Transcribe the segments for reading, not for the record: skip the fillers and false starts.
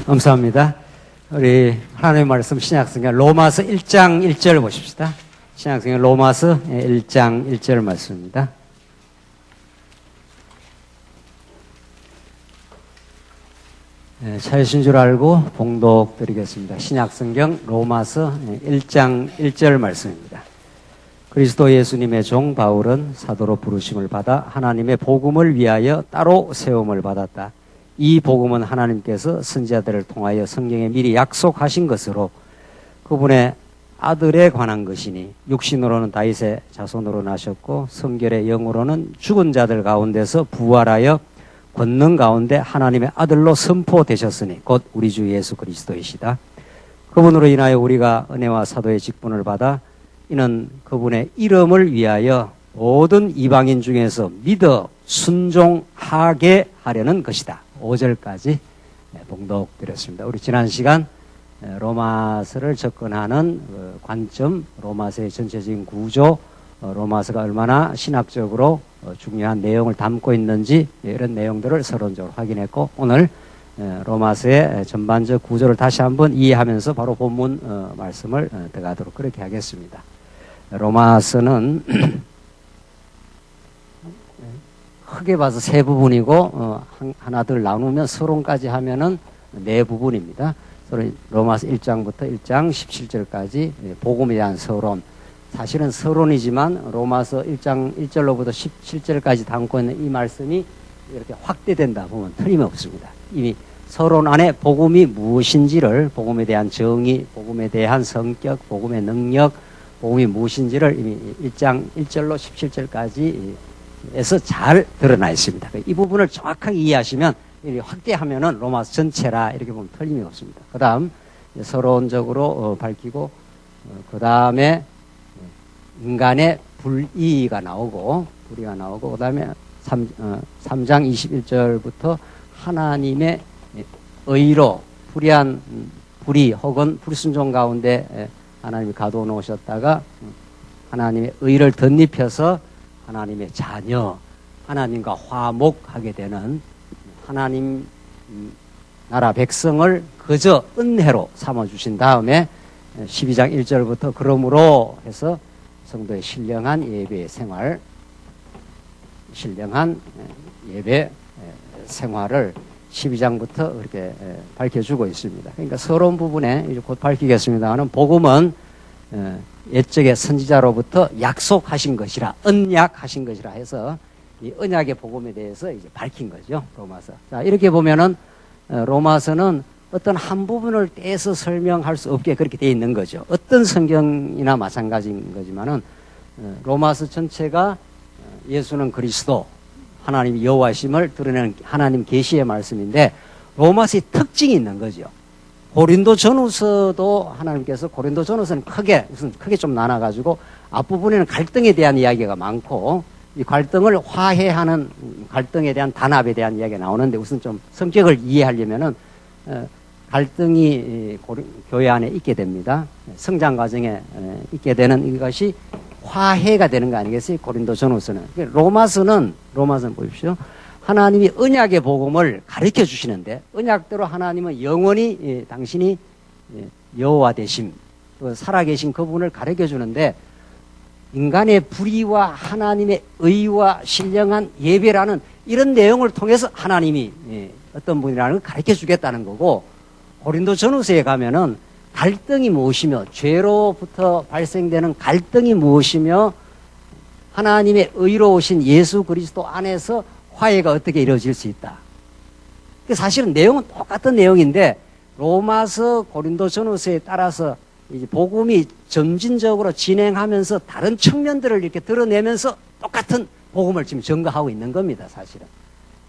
감사합니다. 우리 하나님의 말씀 신약성경 로마서 1장 1절 보십시다. 신약성경 로마서 1장 1절 말씀입니다. 찾으신 줄 알고 봉독 드리겠습니다. 신약성경 로마서 1장 1절 말씀입니다. 그리스도 예수님의 종 바울은 사도로 부르심을 받아 하나님의 복음을 위하여 따로 세움을 받았다. 이 복음은 하나님께서 선지자들을 통하여 성경에 미리 약속하신 것으로 그분의 아들에 관한 것이니 육신으로는 다윗의 자손으로 나셨고 성결의 영으로는 죽은 자들 가운데서 부활하여 권능 가운데 하나님의 아들로 선포되셨으니 곧 우리 주 예수 그리스도이시다. 그분으로 인하여 우리가 은혜와 사도의 직분을 받아 이는 그분의 이름을 위하여 모든 이방인 중에서 믿어 순종하게 하려는 것이다. 5절까지 봉독드렸습니다. 우리 지난 시간 로마서를 접근하는 관점, 로마서의 전체적인 구조, 로마서가 얼마나 신학적으로 중요한 내용을 담고 있는지 이런 내용들을 서론적으로 확인했고, 오늘 로마서의 전반적 구조를 다시 한번 이해하면서 바로 본문 말씀을 들어가도록 그렇게 하겠습니다. 로마서는 크게 봐서 세 부분이고 하나둘 나누면 서론까지 하면은 네 부분입니다. 로마서 1장부터 1장 17절까지 복음에 대한 서론. 사실은 서론이지만 로마서 1장 1절로부터 17절까지 담고 있는 이 말씀이 이렇게 확대된다 보면 틀림없습니다. 이미 서론 안에 복음이 무엇인지를, 복음에 대한 정의, 복음에 대한 성격, 복음의 능력, 복음이 무엇인지를 이미 1장 1절로 17절까지 에서 잘 드러나 있습니다. 이 부분을 정확하게 이해하시면 확대하면은 로마서 전체라 이렇게 보면 틀림이 없습니다. 그 다음 서론적으로 밝히고 그 다음에 인간의 불의가 나오고 그 다음에 3장 21절부터 하나님의 의로 불의한 불의 혹은 불순종 가운데 하나님이 가두어 놓으셨다가 하나님의 의를 덧입혀서 하나님의 자녀, 하나님과 화목하게 되는 하나님 나라 백성을 그저 은혜로 삼아주신 다음에 12장 1절부터 그러므로 해서 성도의 신령한 예배 생활, 신령한 예배 생활을 12장부터 그렇게 밝혀주고 있습니다. 그러니까 서론 부분에 이제 곧 밝히겠습니다만 복음은 옛적의 선지자로부터 약속하신 것이라, 언약하신 것이라 해서 이 언약의 복음에 대해서 이제 밝힌 거죠. 로마서. 자, 이렇게 보면은 로마서는 어떤 한 부분을 떼서 설명할 수 없게 그렇게 되어 있는 거죠. 어떤 성경이나 마찬가지인 거지만은 로마서 전체가 예수는 그리스도, 하나님 여호와심을 드러내는 하나님 계시의 말씀인데 로마서의 특징이 있는 거죠. 고린도전후서도 하나님께서 고린도전후서는 크게 좀 나눠가지고 앞부분에는 갈등에 대한 이야기가 많고 이 갈등을 화해하는 갈등에 대한 단합에 대한 이야기가 나오는데 우선 좀 성격을 이해하려면은 갈등이 교회 안에 있게 됩니다. 성장 과정에 있게 되는 이것이 화해가 되는 거 아니겠어요? 고린도전후서는. 로마서는 보십시오. 하나님이 언약의 복음을 가르쳐 주시는데 언약대로 하나님은 영원히 당신이 여호와 되심, 또 살아계신 그분을 가르쳐 주는데 인간의 불의와 하나님의 의와 신령한 예배라는 이런 내용을 통해서 하나님이 어떤 분이라는 걸 가르쳐 주겠다는 거고, 고린도전후서에 가면은 갈등이 무엇이며 죄로부터 발생되는 갈등이 무엇이며 하나님의 의로우신 예수 그리스도 안에서 화해가 어떻게 이루어질 수 있다. 사실은 내용은 똑같은 내용인데 로마서 고린도전후서에 따라서 이제 복음이 점진적으로 진행하면서 다른 측면들을 이렇게 드러내면서 똑같은 복음을 지금 증거하고 있는 겁니다, 사실은.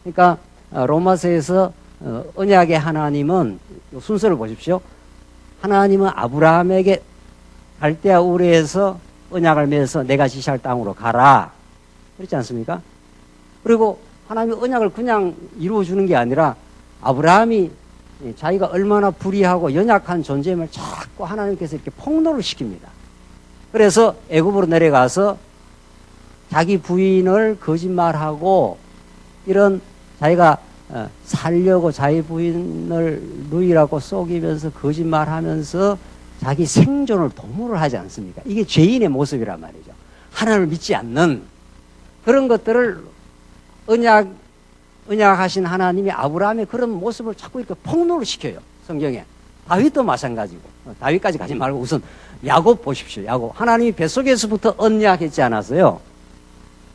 그러니까 로마서에서 언약의 하나님은 순서를 보십시오. 하나님은 아브라함에게 갈대아 우르에서 언약을 맺어서 내가 지시할 땅으로 가라. 그렇지 않습니까? 그리고 하나님이 언약을 그냥 이루어주는 게 아니라 아브라함이 자기가 얼마나 불의하고 연약한 존재임을 자꾸 하나님께서 이렇게 폭로를 시킵니다. 그래서 애굽으로 내려가서 자기 부인을 거짓말하고 이런 자기가 살려고 자기 부인을 누이라고 속이면서 거짓말하면서 자기 생존을 도모를 하지 않습니까? 이게 죄인의 모습이란 말이죠. 하나님을 믿지 않는 그런 것들을 언약하신 하나님이 아브라함의 그런 모습을 자꾸 이렇게 폭로를 시켜요. 성경에. 다윗도 마찬가지고. 다윗까지 가지 말고 우선 야곱 보십시오. 야곱. 하나님이 뱃속에서부터 언약했지 않았어요.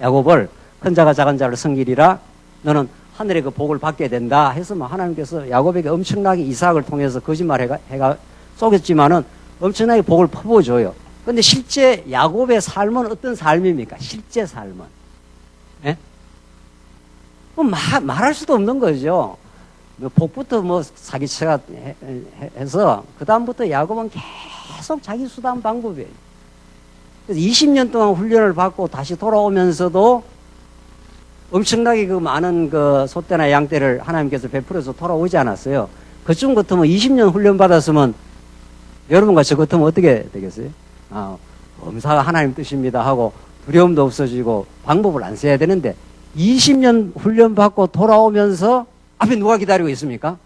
야곱을 큰 자가 작은 자를 섬기리라. 너는 하늘의 그 복을 받게 된다 해서 하나님께서 야곱에게 엄청나게 이삭을 통해서 거짓말 해가 속였지만은 엄청나게 복을 퍼부어줘요. 근데 실제 야곱의 삶은 어떤 삶입니까? 실제 삶은. 예? 말할 수도 없는 거죠. 복부터 사기쳐가 해서, 그다음부터 야곱은 계속 자기 수단 방법이에요. 그래서 20년 동안 훈련을 받고 다시 돌아오면서도 엄청나게 그 많은 그 소떼나 양떼를 하나님께서 베풀어서 돌아오지 않았어요. 그쯤 같으면 20년 훈련 받았으면 여러분과 저 같으면 어떻게 되겠어요? 범사가 하나님 뜻입니다 하고 두려움도 없어지고 방법을 안 써야 되는데 20년 훈련 받고 돌아오면서 앞에 누가 기다리고 있습니까?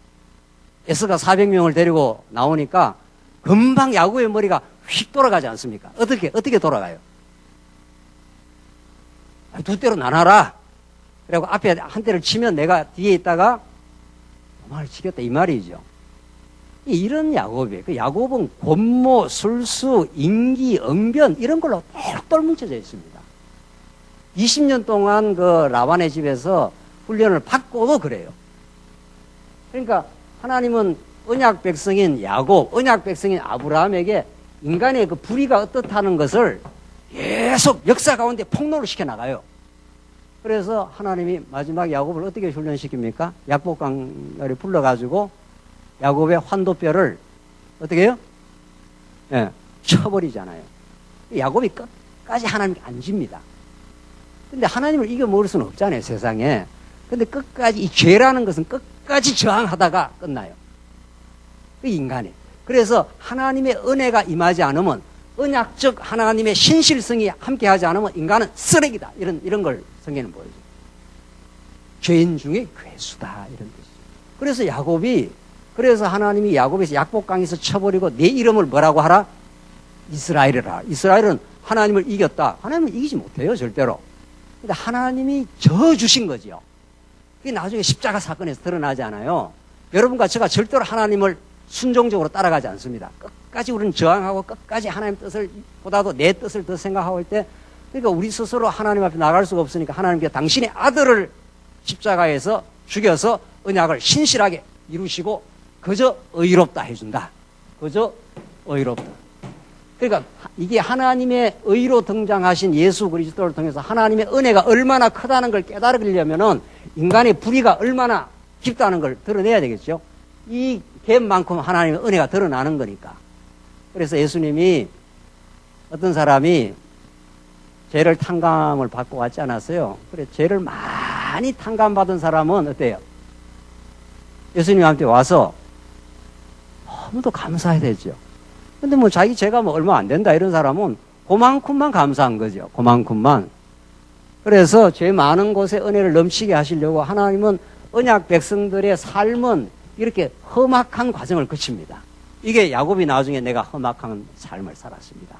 에스가 400명을 데리고 나오니까 금방 야곱의 머리가 휙 돌아가지 않습니까? 어떻게 돌아가요? 두 대로 나눠라. 그리고 앞에 한 대를 치면 내가 뒤에 있다가 도망을 치겠다 이 말이죠. 이런 야곱이에요. 그 야곱은 권모, 술수, 인기, 응변 이런 걸로 똘똘 뭉쳐져 있습니다. 20년 동안 그 라반의 집에서 훈련을 받고도 그래요. 그러니까 하나님은 언약 백성인 야곱, 언약 백성인 아브라함에게 인간의 그 불의가 어떻다는 것을 계속 역사 가운데 폭로를 시켜나가요. 그래서 하나님이 마지막 야곱을 어떻게 훈련시킵니까? 약복강을 불러가지고 야곱의 환도뼈를 어떻게 해요? 예, 쳐버리잖아요. 야곱이 끝까지 하나님께 안 집니다. 근데 하나님을 이겨먹을 수는 없잖아요, 세상에. 근데 끝까지, 이 죄라는 것은 끝까지 저항하다가 끝나요. 그 인간이. 그래서 하나님의 은혜가 임하지 않으면, 언약적 하나님의 신실성이 함께하지 않으면 인간은 쓰레기다. 이런 걸 성경에는 보여줘요. 죄인 중에 괴수다. 이런 뜻이죠. 그래서 하나님이 야곱에서 약복강에서 쳐버리고 내 이름을 뭐라고 하라? 이스라엘이라. 이스라엘은 하나님을 이겼다. 하나님을 이기지 못해요, 절대로. 근데 하나님이 저주신 거죠. 그게 나중에 십자가 사건에서 드러나지 않아요. 여러분과 제가 절대로 하나님을 순종적으로 따라가지 않습니다. 끝까지 우리는 저항하고 끝까지 하나님 뜻을 보다도 내 뜻을 더 생각하고 할 때, 그러니까 우리 스스로 하나님 앞에 나갈 수가 없으니까 하나님께 당신의 아들을 십자가에서 죽여서 언약을 신실하게 이루시고 그저 의롭다 해준다. 그저 의롭다. 그러니까 이게 하나님의 의로 등장하신 예수 그리스도를 통해서 하나님의 은혜가 얼마나 크다는 걸 깨달으려면은 인간의 불의가 얼마나 깊다는 걸 드러내야 되겠죠. 이 갭만큼 하나님의 은혜가 드러나는 거니까. 그래서 예수님이 어떤 사람이 죄를 탕감을 받고 왔지 않았어요. 그래, 죄를 많이 탕감받은 사람은 어때요? 예수님한테 와서 너무도 감사해야 되죠. 근데 자기 죄가 얼마 안 된다 이런 사람은 그만큼만 감사한 거죠. 그만큼만. 그래서 죄 많은 곳에 은혜를 넘치게 하시려고 하나님은 언약 백성들의 삶은 이렇게 험악한 과정을 거칩니다. 이게 야곱이 나중에 내가 험악한 삶을 살았습니다.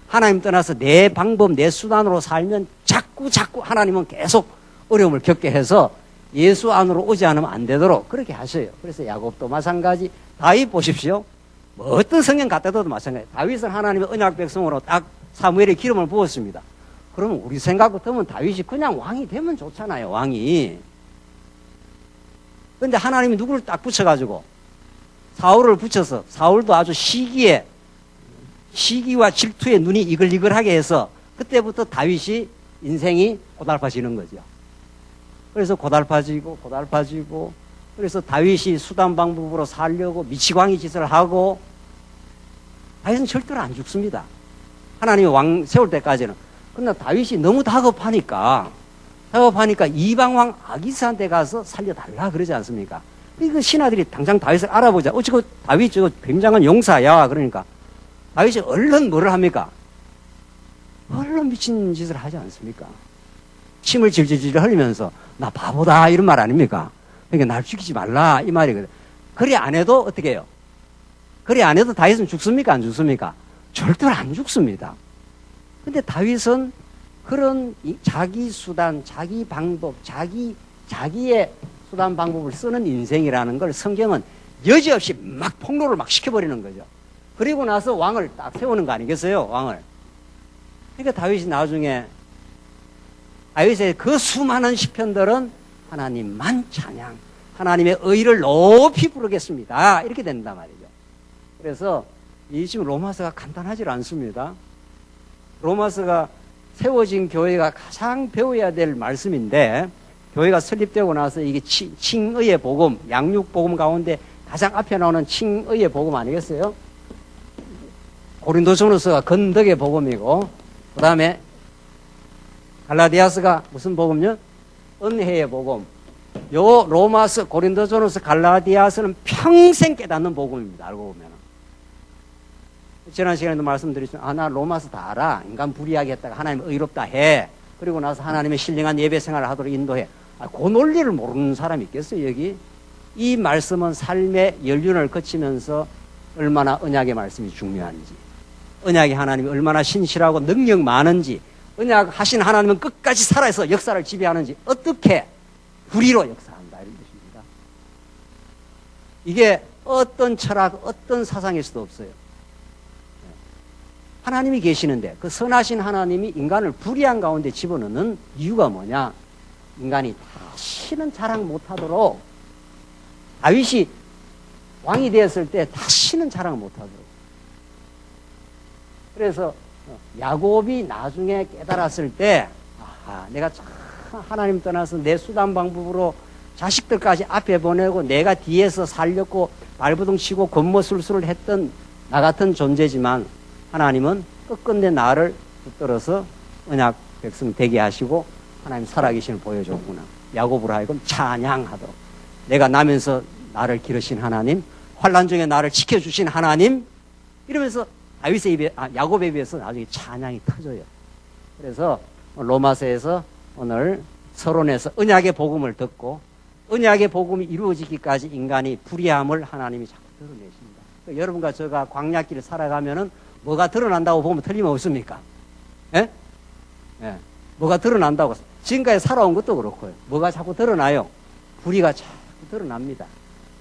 하나님 떠나서 내 방법, 내 수단으로 살면 자꾸 하나님은 계속 어려움을 겪게 해서 예수 안으로 오지 않으면 안 되도록 그렇게 하셔요. 그래서 야곱도 마찬가지, 다윗 보십시오. 어떤 성경 갖다 둬도 마찬가지. 다윗은 하나님의 언약 백성으로 딱 사무엘의 기름을 부었습니다. 그러면 우리 생각 같으면 다윗이 그냥 왕이 되면 좋잖아요, 왕이. 근데 하나님이 누구를 딱 붙여가지고 사울을 붙여서 사울도 아주 시기와 질투에 눈이 이글이글하게 해서 그때부터 다윗이 인생이 고달파지는 거죠. 그래서 고달파지고 그래서 다윗이 수단 방법으로 살려고 미치광이 짓을 하고 다윗은 절대로 안 죽습니다. 하나님이 왕 세울 때까지는. 그러나 다윗이 너무 다급하니까 이방왕 아기스한테 가서 살려달라 그러지 않습니까? 그 신하들이 당장 다윗을 알아보자. 그 다윗 저거 굉장한 용사야. 그러니까 다윗이 얼른 뭐를 합니까? 얼른 미친 짓을 하지 않습니까? 침을 질질질 흘리면서 나 바보다 이런 말 아닙니까? 그러니까 날 죽이지 말라 이 말이거든. 그리 안 해도 어떻게 해요? 그리 안 해도 다윗은 죽습니까? 안 죽습니까? 절대로 안 죽습니다. 근데 다윗은 그런 자기 수단, 자기 방법, 자기의 수단 방법을 쓰는 인생이라는 걸 성경은 여지없이 막 폭로를 막 시켜버리는 거죠. 그리고 나서 왕을 딱 세우는 거 아니겠어요? 왕을. 그러니까 다윗이 나중에 다윗의 그 수많은 시편들은 하나님만 찬양, 하나님의 의를 높이 부르겠습니다. 이렇게 된단 말이죠. 그래서 이 지금 로마서가 간단하지 않습니다. 로마서가 세워진 교회가 가장 배워야 될 말씀인데, 교회가 설립되고 나서 이게 칭의의 복음, 양육 복음 가운데 가장 앞에 나오는 칭의의 복음 아니겠어요? 고린도전서가 건덕의 복음이고, 그 다음에 갈라디아서가 무슨 복음요? 은혜의 복음. 요 로마서, 고린도전서, 갈라디아서는 평생 깨닫는 복음입니다. 알고 보면. 지난 시간에도 말씀드렸지만, 나 로마서 다 알아. 인간 불의하게 했다가 하나님 의롭다 해. 그리고 나서 하나님의 신령한 예배 생활을 하도록 인도해. 그 논리를 모르는 사람이 있겠어요, 여기? 이 말씀은 삶의 연륜을 거치면서 얼마나 언약의 말씀이 중요한지, 언약의 하나님이 얼마나 신실하고 능력 많은지, 언약 하신 하나님은 끝까지 살아서 역사를 지배하는지, 어떻게 불의로 역사한다, 이런 것입니다. 이게 어떤 철학, 어떤 사상에서도 없어요. 하나님이 계시는데 그 선하신 하나님이 인간을 불의한 가운데 집어넣는 이유가 뭐냐? 인간이 다시는 자랑 못하도록, 다윗이 왕이 되었을 때 다시는 자랑 못하도록. 그래서 야곱이 나중에 깨달았을 때, 내가 참 하나님 떠나서 내 수단 방법으로 자식들까지 앞에 보내고 내가 뒤에서 살렸고 발버둥 치고 겉모술수를 했던 나 같은 존재지만, 하나님은 끝끝내 나를 붙들어서 언약 백성 되게 하시고 하나님 살아계심을 보여줬구나. 야곱으로 하여금 찬양하도록. 내가 나면서 나를 기르신 하나님, 환난 중에 나를 지켜주신 하나님, 이러면서 다윗의 입에, 야곱의 입에서 나중에 찬양이 터져요. 그래서 로마서에서 오늘 서론에서 언약의 복음을 듣고 언약의 복음이 이루어지기까지 인간이 불의함을 하나님이 자꾸 드러내십니다. 그러니까 여러분과 제가 광야길을 살아가면은 뭐가 드러난다고 보면 틀림없습니까? 예? 예. 뭐가 드러난다고. 지금까지 살아온 것도 그렇고요. 뭐가 자꾸 드러나요? 불의가 자꾸 드러납니다.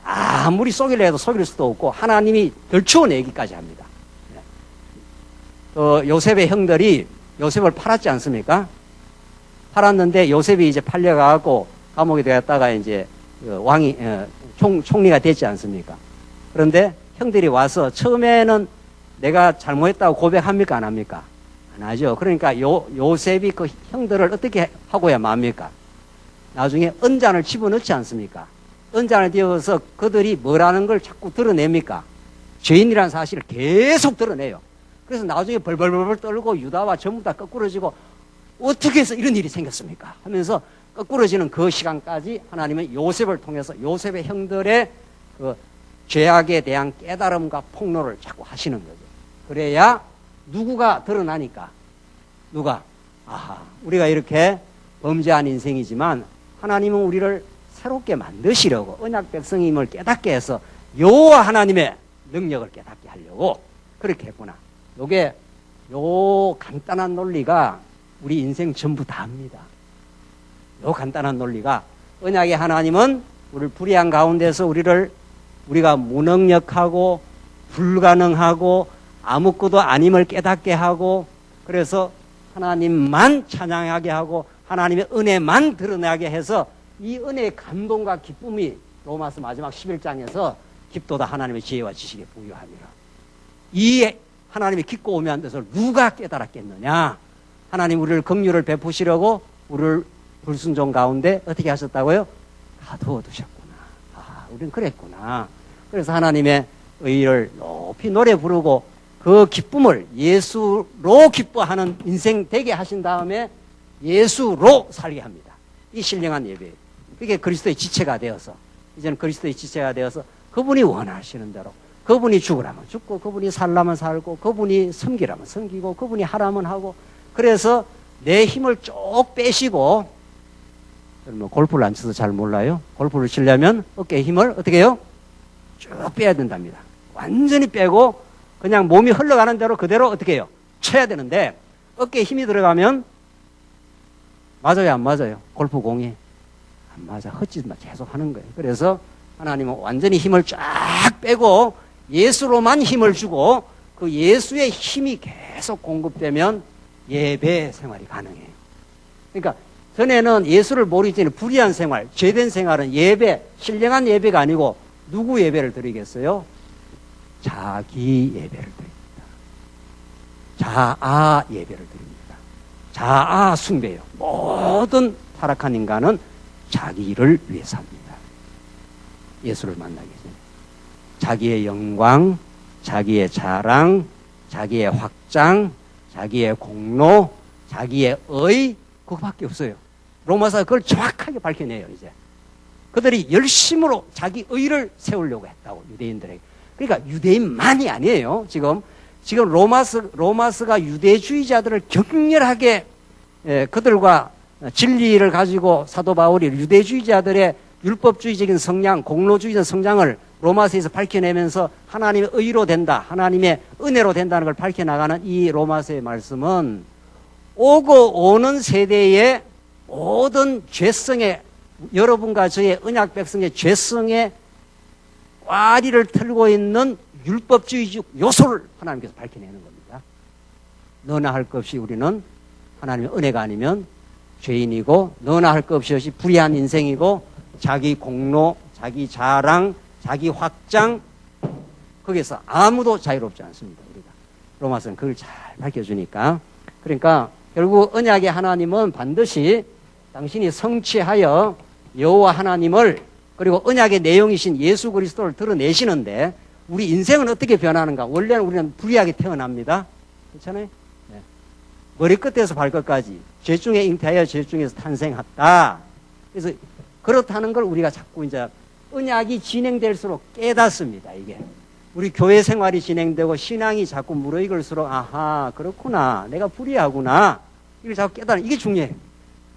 아무리 속이려 해도 속일 수도 없고 하나님이 덜추어내기까지 합니다. 예. 요셉의 형들이 요셉을 팔았지 않습니까? 팔았는데 요셉이 이제 팔려가고 감옥에 들어갔다가 이제 왕이 총리가 됐지 않습니까? 그런데 형들이 와서 처음에는 내가 잘못했다고 고백합니까? 안 합니까? 안 하죠. 그러니까 요셉이 그 형들을 어떻게 하고야 맙니까? 나중에 언잔을 집어넣지 않습니까? 언잔을 띄워서 그들이 뭐라는 걸 자꾸 드러냅니까? 죄인이라는 사실을 계속 드러내요. 그래서 나중에 벌벌벌 떨고 유다와 전부 다 거꾸러지고 어떻게 해서 이런 일이 생겼습니까? 하면서 거꾸러지는 그 시간까지 하나님은 요셉을 통해서 요셉의 형들의 그 죄악에 대한 깨달음과 폭로를 자꾸 하시는 거죠. 그래야 누구가 드러나니까, 누가? 우리가 이렇게 범죄한 인생이지만 하나님은 우리를 새롭게 만드시려고 언약 백성임을 깨닫게 해서 여호와 하나님의 능력을 깨닫게 하려고 그렇게 했구나. 요 간단한 논리가 우리 인생 전부 다입니다. 요 간단한 논리가, 언약의 하나님은 우리를 불의한 가운데서 우리가 무능력하고 불가능하고 아무것도 아님을 깨닫게 하고, 그래서 하나님만 찬양하게 하고 하나님의 은혜만 드러나게 해서 이 은혜의 감동과 기쁨이 로마서 마지막 11장에서 깊도다 하나님의 지혜와 지식에 부유함이라. 이 하나님이 깊고 오묘한 뜻을 누가 깨달았겠느냐? 하나님 우리를 긍휼을 베푸시려고 우리를 불순종 가운데 어떻게 하셨다고요? 가두어 두셨구나. 우리는 그랬구나. 그래서 하나님의 의를 높이 노래 부르고 그 기쁨을 예수로 기뻐하는 인생 되게 하신 다음에 예수로 살게 합니다. 이 신령한 예배예요. 그게 그리스도의 지체가 되어서, 이제는 그리스도의 지체가 되어서 그분이 원하시는 대로, 그분이 죽으라면 죽고, 그분이 살라면 살고, 그분이 섬기라면 섬기고, 그분이 하라면 하고, 그래서 내 힘을 쭉 빼시고 뭐 골프를 안 쳐서 잘 몰라요. 골프를 치려면 어깨에 힘을 어떻게 해요? 쭉 빼야 된답니다. 완전히 빼고 그냥 몸이 흘러가는 대로 그대로 어떻게 해요? 쳐야 되는데 어깨에 힘이 들어가면 맞아요, 안 맞아요? 골프공이 안 맞아. 헛짓만 계속 하는 거예요. 그래서 하나님은 완전히 힘을 쫙 빼고 예수로만 힘을 주고 그 예수의 힘이 계속 공급되면 예배 생활이 가능해요. 그러니까 전에는 예수를 모르기 전에 불의한 생활, 죄된 생활은 예배, 신령한 예배가 아니고 누구 예배를 드리겠어요? 자기 예배를 드립니다. 자아 예배를 드립니다. 자아 숭배요. 모든 타락한 인간은 자기를 위해서 합니다. 예수를 만나기 전에. 자기의 영광, 자기의 자랑, 자기의 확장, 자기의 공로, 자기의 의, 그거밖에 없어요. 로마서가 그걸 정확하게 밝혀내요, 이제. 그들이 열심으로 자기 의를 세우려고 했다고, 유대인들에게. 그러니까 유대인만이 아니에요, 지금. 지금 로마서가 유대주의자들을 격렬하게, 그들과 진리를 가지고 사도 바울이 유대주의자들의 율법주의적인 성향, 공로주의적 성장을 로마서에서 밝혀내면서 하나님의 의로 된다, 하나님의 은혜로 된다는 걸 밝혀나가는 이 로마서의 말씀은 오고 오는 세대의 모든 죄성의, 여러분과 저의 언약 백성의 죄성의 꽈리를 틀고 있는 율법주의적 요소를 하나님께서 밝혀내는 겁니다. 너나 할 것 없이 우리는 하나님의 은혜가 아니면 죄인이고, 너나 할 것 없이 불의한 인생이고, 자기 공로, 자기 자랑, 자기 확장, 거기서 아무도 자유롭지 않습니다, 우리가. 로마서는 그걸 잘 밝혀주니까. 그러니까 결국 언약의 하나님은 반드시 당신이 성취하여 여호와 하나님을, 그리고 언약의 내용이신 예수 그리스도를 드러내시는데, 우리 인생은 어떻게 변하는가? 원래는 우리는 불의하게 태어납니다. 그렇잖아요? 네. 머리끝에서 발끝까지 죄 중에 잉태하여 죄 중에서 탄생했다. 그래서 그렇다는 걸 우리가 자꾸 이제 언약이 진행될수록 깨닫습니다, 이게. 우리 교회 생활이 진행되고 신앙이 자꾸 무르익을수록, 아하, 그렇구나. 내가 불의하구나. 이걸 자꾸 깨닫는, 이게 중요해요.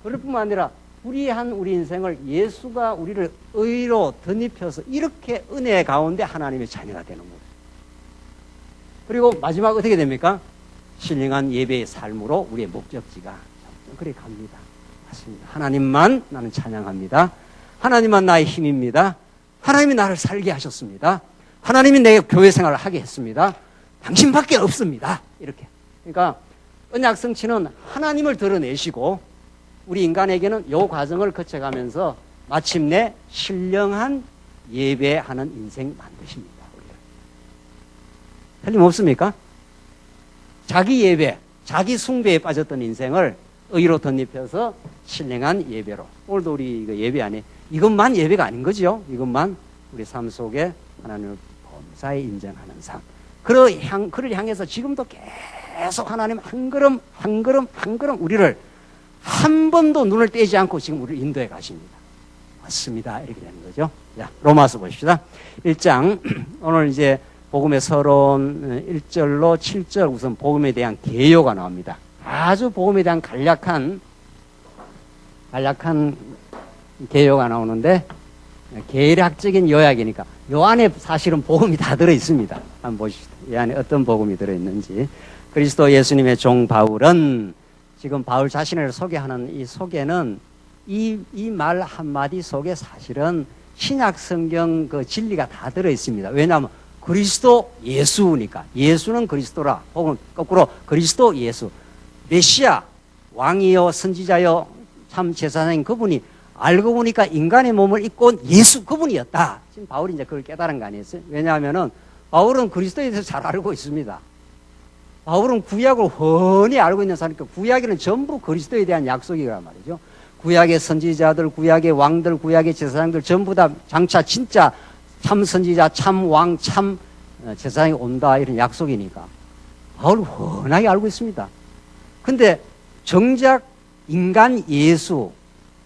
그럴 뿐만 아니라 불의한 우리 인생을 예수가 우리를 의로 덧입혀서 이렇게 은혜 가운데 하나님의 자녀가 되는 거예요. 그리고 마지막 어떻게 됩니까? 신령한 예배의 삶으로 우리의 목적지가 그래 갑니다. 맞습니다. 하나님만 나는 찬양합니다. 하나님만 나의 힘입니다. 하나님이 나를 살게 하셨습니다. 하나님이 내 교회 생활을 하게 했습니다. 당신밖에 없습니다. 이렇게. 그러니까 언약 성취는 하나님을 드러내시고 우리 인간에게는 이 과정을 거쳐가면서 마침내 신령한 예배하는 인생 만드십니다. 우리가. 틀림없습니까? 자기 예배, 자기 숭배에 빠졌던 인생을 의로 덧입혀서 신령한 예배로. 오늘도 우리 이거 예배 안에 이것만 예배가 아닌 거죠. 이것만 우리 삶 속에 하나님을 범사에 인정하는 삶. 그를 향해서 지금도 계속 하나님 한 걸음 한 걸음 한 걸음 우리를 한 번도 눈을 떼지 않고 지금 우리를 인도해 가십니다. 맞습니다. 이렇게 되는 거죠. 자, 로마서 보십시다. 1장 오늘 이제 복음의 서론 1절로 7절 우선 복음에 대한 개요가 나옵니다. 아주 복음에 대한 간략한 개요가 나오는데 계략적인 요약이니까 요 안에 사실은 복음이 다 들어있습니다. 한번 보십시다. 이 안에 어떤 복음이 들어있는지. 그리스도 예수님의 종 바울은 지금 바울 자신을 소개하는 이 소개는 이 말 한마디 속에 사실은 신약 성경 그 진리가 다 들어있습니다. 왜냐하면 그리스도 예수니까. 예수는 그리스도라. 혹은 거꾸로 그리스도 예수. 메시아, 왕이요, 선지자요, 참 제사장인 그분이 알고 보니까 인간의 몸을 입고 온 예수 그분이었다. 지금 바울이 이제 그걸 깨달은 거 아니겠어요? 왜냐하면은 바울은 그리스도에 대해서 잘 알고 있습니다. 바울은 구약을 훤히 알고 있는 사람이니까 구약에는 전부 그리스도에 대한 약속이란 말이죠. 구약의 선지자들, 구약의 왕들, 구약의 제사장들 전부 다 장차 진짜 참 선지자, 참 왕, 참 제사장이 온다 이런 약속이니까 바울은 훤하게 알고 있습니다. 근데 정작 인간 예수,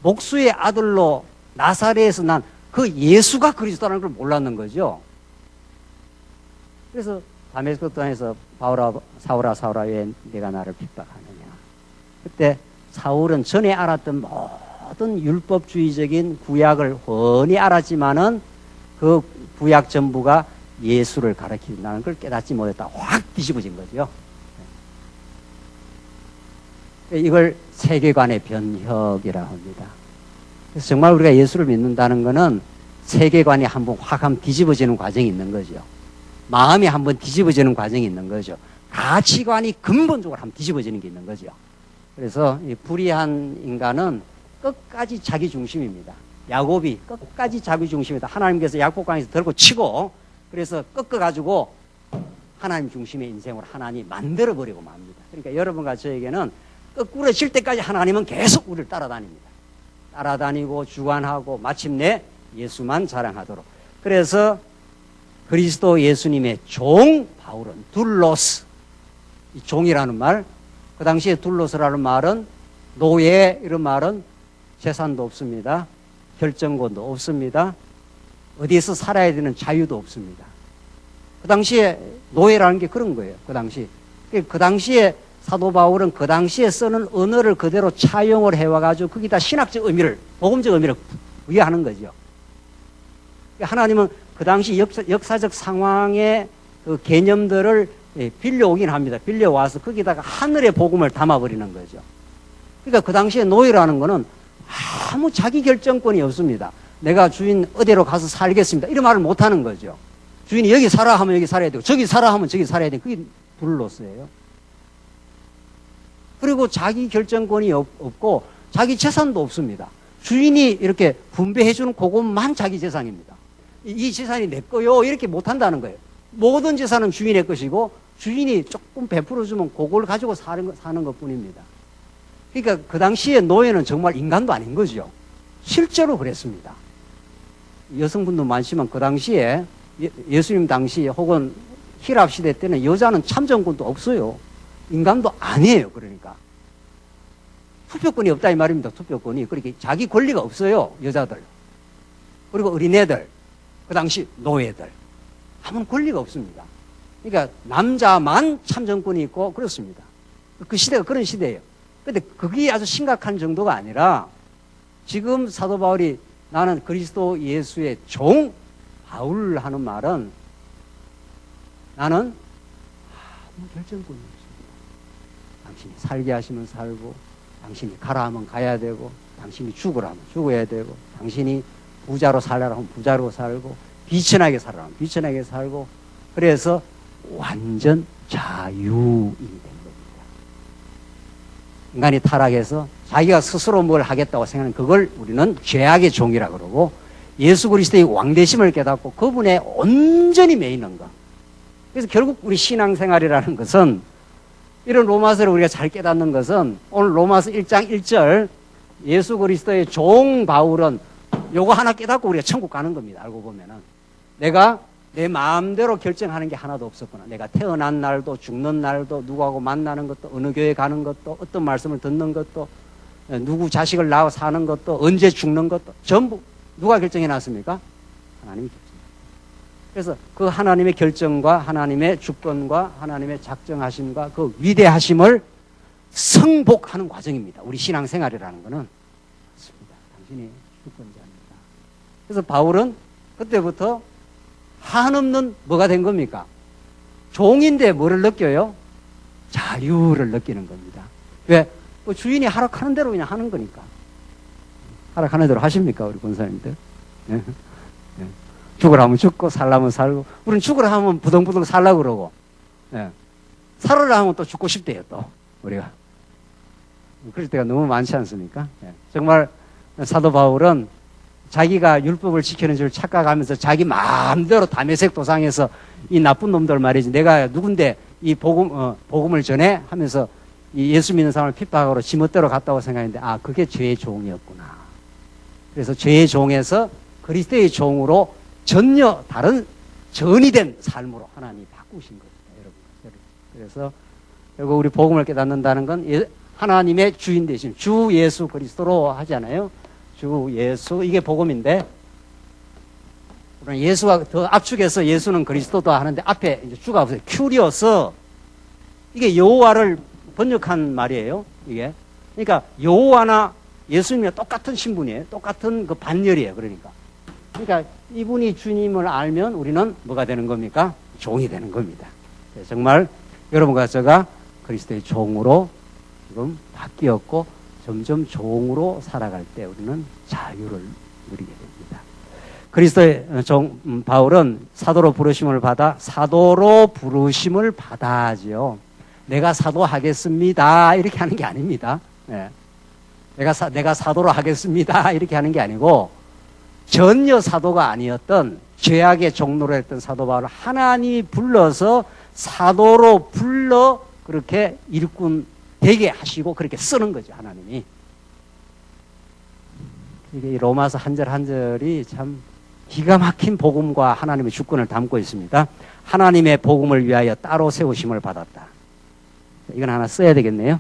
목수의 아들로 나사렛에서 난 그 예수가 그리스도라는 걸 몰랐는 거죠. 그래서 다메스코 땅에서 사울아 왜 내가 나를 핍박하느냐. 그때 사울은 전에 알았던 모든 율법주의적인 구약을 훤히 알았지만은 그 구약 전부가 예수를 가리킨다는 걸 깨닫지 못했다. 확 뒤집어진 거죠. 이걸 세계관의 변혁이라고 합니다. 그래서 정말 우리가 예수를 믿는다는 것은 세계관이 한번 확 한번 뒤집어지는 과정이 있는 거죠. 마음이 한번 뒤집어지는 과정이 있는 거죠. 가치관이 근본적으로 한번 뒤집어지는 게 있는 거죠. 그래서 이 불의한 인간은 끝까지 자기 중심입니다. 야곱이 끝까지 자기 중심이다. 하나님께서 야곱강에서 들고 치고 그래서 꺾어가지고 하나님 중심의 인생으로 하나님 만들어버리고 맙니다. 그러니까 여러분과 저에게는 거꾸로 질 때까지 하나님은 계속 우리를 따라다닙니다. 따라다니고 주관하고 마침내 예수만 자랑하도록. 그래서 그리스도 예수님의 종 바울은 둘로스, 이 종이라는 말, 그 당시에 둘로스라는 말은 노예 이런 말은 재산도 없습니다. 결정권도 없습니다. 어디에서 살아야 되는 자유도 없습니다. 그 당시에 노예라는 게 그런 거예요. 그 당시에 사도 바울은 그 당시에 쓰는 언어를 그대로 차용을 해와가지고 거기다 신학적 의미를, 복음적 의미를 부여하는 거죠. 하나님은 그 당시 역사적 상황의 그 개념들을 빌려오긴 합니다. 빌려와서 거기다가 하늘의 복음을 담아버리는 거죠. 그러니까 그 당시에 노예라는 거는 아무 자기 결정권이 없습니다. 내가 주인 어디로 가서 살겠습니다. 이런 말을 못 하는 거죠. 주인이 여기 살아 하면 여기 살아야 되고 저기 살아 하면 저기 살아야 되고 그게 둘로스예요. 그리고 자기 결정권이 없고 자기 재산도 없습니다. 주인이 이렇게 분배해 주는 그것만 자기 재산입니다. 이 재산이 내 거요 이렇게 못 한다는 거예요. 모든 재산은 주인의 것이고 주인이 조금 베풀어 주면 그걸 가지고 사는 것뿐입니다. 그러니까 그 당시에 노예는 정말 인간도 아닌 거죠. 실제로 그랬습니다. 여성분도 많지만 그 당시에 예수님 당시 혹은 히랍 시대 때는 여자는 참정권도 없어요. 인간도 아니에요. 그러니까 투표권이 없다 이 말입니다. 투표권이. 그러니까 자기 권리가 없어요. 여자들 그리고 어린애들 그 당시 노예들 아무 권리가 없습니다. 그러니까 남자만 참정권이 있고 그렇습니다. 그 시대가 그런 시대예요. 근데 그게 아주 심각한 정도가 아니라 지금 사도 바울이 나는 그리스도 예수의 종 바울 하는 말은 나는 아무 결정권이 없습니다. 당신이 살게 하시면 살고 당신이 가라 하면 가야 되고 당신이 죽으라 하면 죽어야 되고 당신이 부자로 살라라 하면 부자로 살고 비천하게 살아라 하면 비천하게 살고 그래서 완전 자유인이 된 겁니다. 인간이 타락해서 자기가 스스로 뭘 하겠다고 생각하는 그걸 우리는 죄악의 종이라 그러고 예수 그리스도의 왕되심을 깨닫고 그분에 온전히 매이는 것. 그래서 결국 우리 신앙생활이라는 것은 이런 로마서를 우리가 잘 깨닫는 것은 오늘 로마서 1장 1절 예수 그리스도의 종 바울은 요거 하나 깨닫고 우리가 천국 가는 겁니다. 알고 보면은 내가 내 마음대로 결정하는 게 하나도 없었구나. 내가 태어난 날도 죽는 날도 누구하고 만나는 것도 어느 교회 가는 것도 어떤 말씀을 듣는 것도 누구 자식을 낳아 사는 것도 언제 죽는 것도 전부 누가 결정해 놨습니까? 하나님이 결정해. 그래서 그 하나님의 결정과 하나님의 주권과 하나님의 작정하심과 그 위대하심을 승복하는 과정입니다. 우리 신앙생활이라는 것은 맞습니다. 당신이 주권자입니다. 그래서 바울은 그때부터 한없는 뭐가 된 겁니까? 종인데 뭐를 느껴요? 자유를 느끼는 겁니다. 왜? 뭐 주인이 하락하는 대로 그냥 하는 거니까. 하락하는 대로 하십니까? 우리 권사님들? 예? 예. 죽으라 하면 죽고 살라면 살고 우리는 죽으라 하면 부덩부덩 살라고 그러고 예. 살으라 하면 또 죽고 싶대요. 또 우리가 그럴 때가 너무 많지 않습니까? 예. 정말 사도 바울은 자기가 율법을 지키는 줄 착각하면서 자기 마음대로 다메섹 도상에서 이 나쁜 놈들 말이지 내가 누군데 이 복음을 전해 하면서 이 예수 믿는 사람을 핍박하러 지멋대로 갔다고 생각했는데 아 그게 죄의 종이었구나. 그래서 죄의 종에서 그리스도의 종으로 전혀 다른 전이 된 삶으로 하나님이 바꾸신 겁니다. 여러분. 그래서 결국 우리 복음을 깨닫는다는 건 하나님의 주인 되신 주 예수 그리스도로 하잖아요. 주 예수 이게 복음인데 우리는 예수와 더 압축해서 예수는 그리스도다 하는데 앞에 이제 주가 없어요. 큐리오스 이게 여호와를 번역한 말이에요. 이게 그러니까 여호와나 예수님과 똑같은 신분이에요. 똑같은 그 반열이에요. 그러니까 이분이 주님을 알면 우리는 뭐가 되는 겁니까? 종이 되는 겁니다. 정말 여러분과 제가 그리스도의 종으로 지금 바뀌었고 점점 종으로 살아갈 때 우리는 자유를 누리게 됩니다. 그리스도의 종 바울은 사도로 부르심을 받아지요. 내가 사도하겠습니다 이렇게 하는 게 아닙니다. 네. 내가 사도로 하겠습니다 이렇게 하는 게 아니고 전혀 사도가 아니었던 죄악의 종로로 했던 사도 바울을 하나님이 불러서 사도로 불러 그렇게 일꾼 되게 하시고 그렇게 쓰는 거죠. 하나님이. 이게 로마서 한 절 한 절이 참 기가 막힌 복음과 하나님의 주권을 담고 있습니다. 하나님의 복음을 위하여 따로 세우심을 받았다. 이건 하나 써야 되겠네요.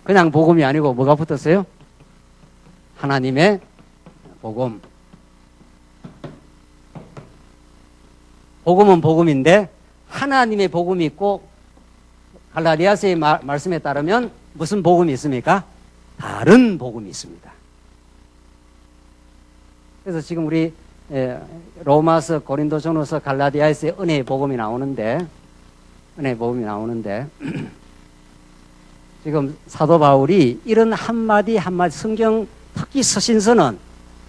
그냥 복음이 아니고 뭐가 붙었어요? 하나님의 복음. 복음은 복음인데 하나님의 복음이 있고 갈라디아서의 말씀에 따르면 무슨 복음이 있습니까? 다른 복음이 있습니다. 그래서 지금 우리 로마서, 고린도전후서, 갈라디아서의 은혜의 복음이 나오는데 지금 사도 바울이 이런 한마디 성경 특히 서신서는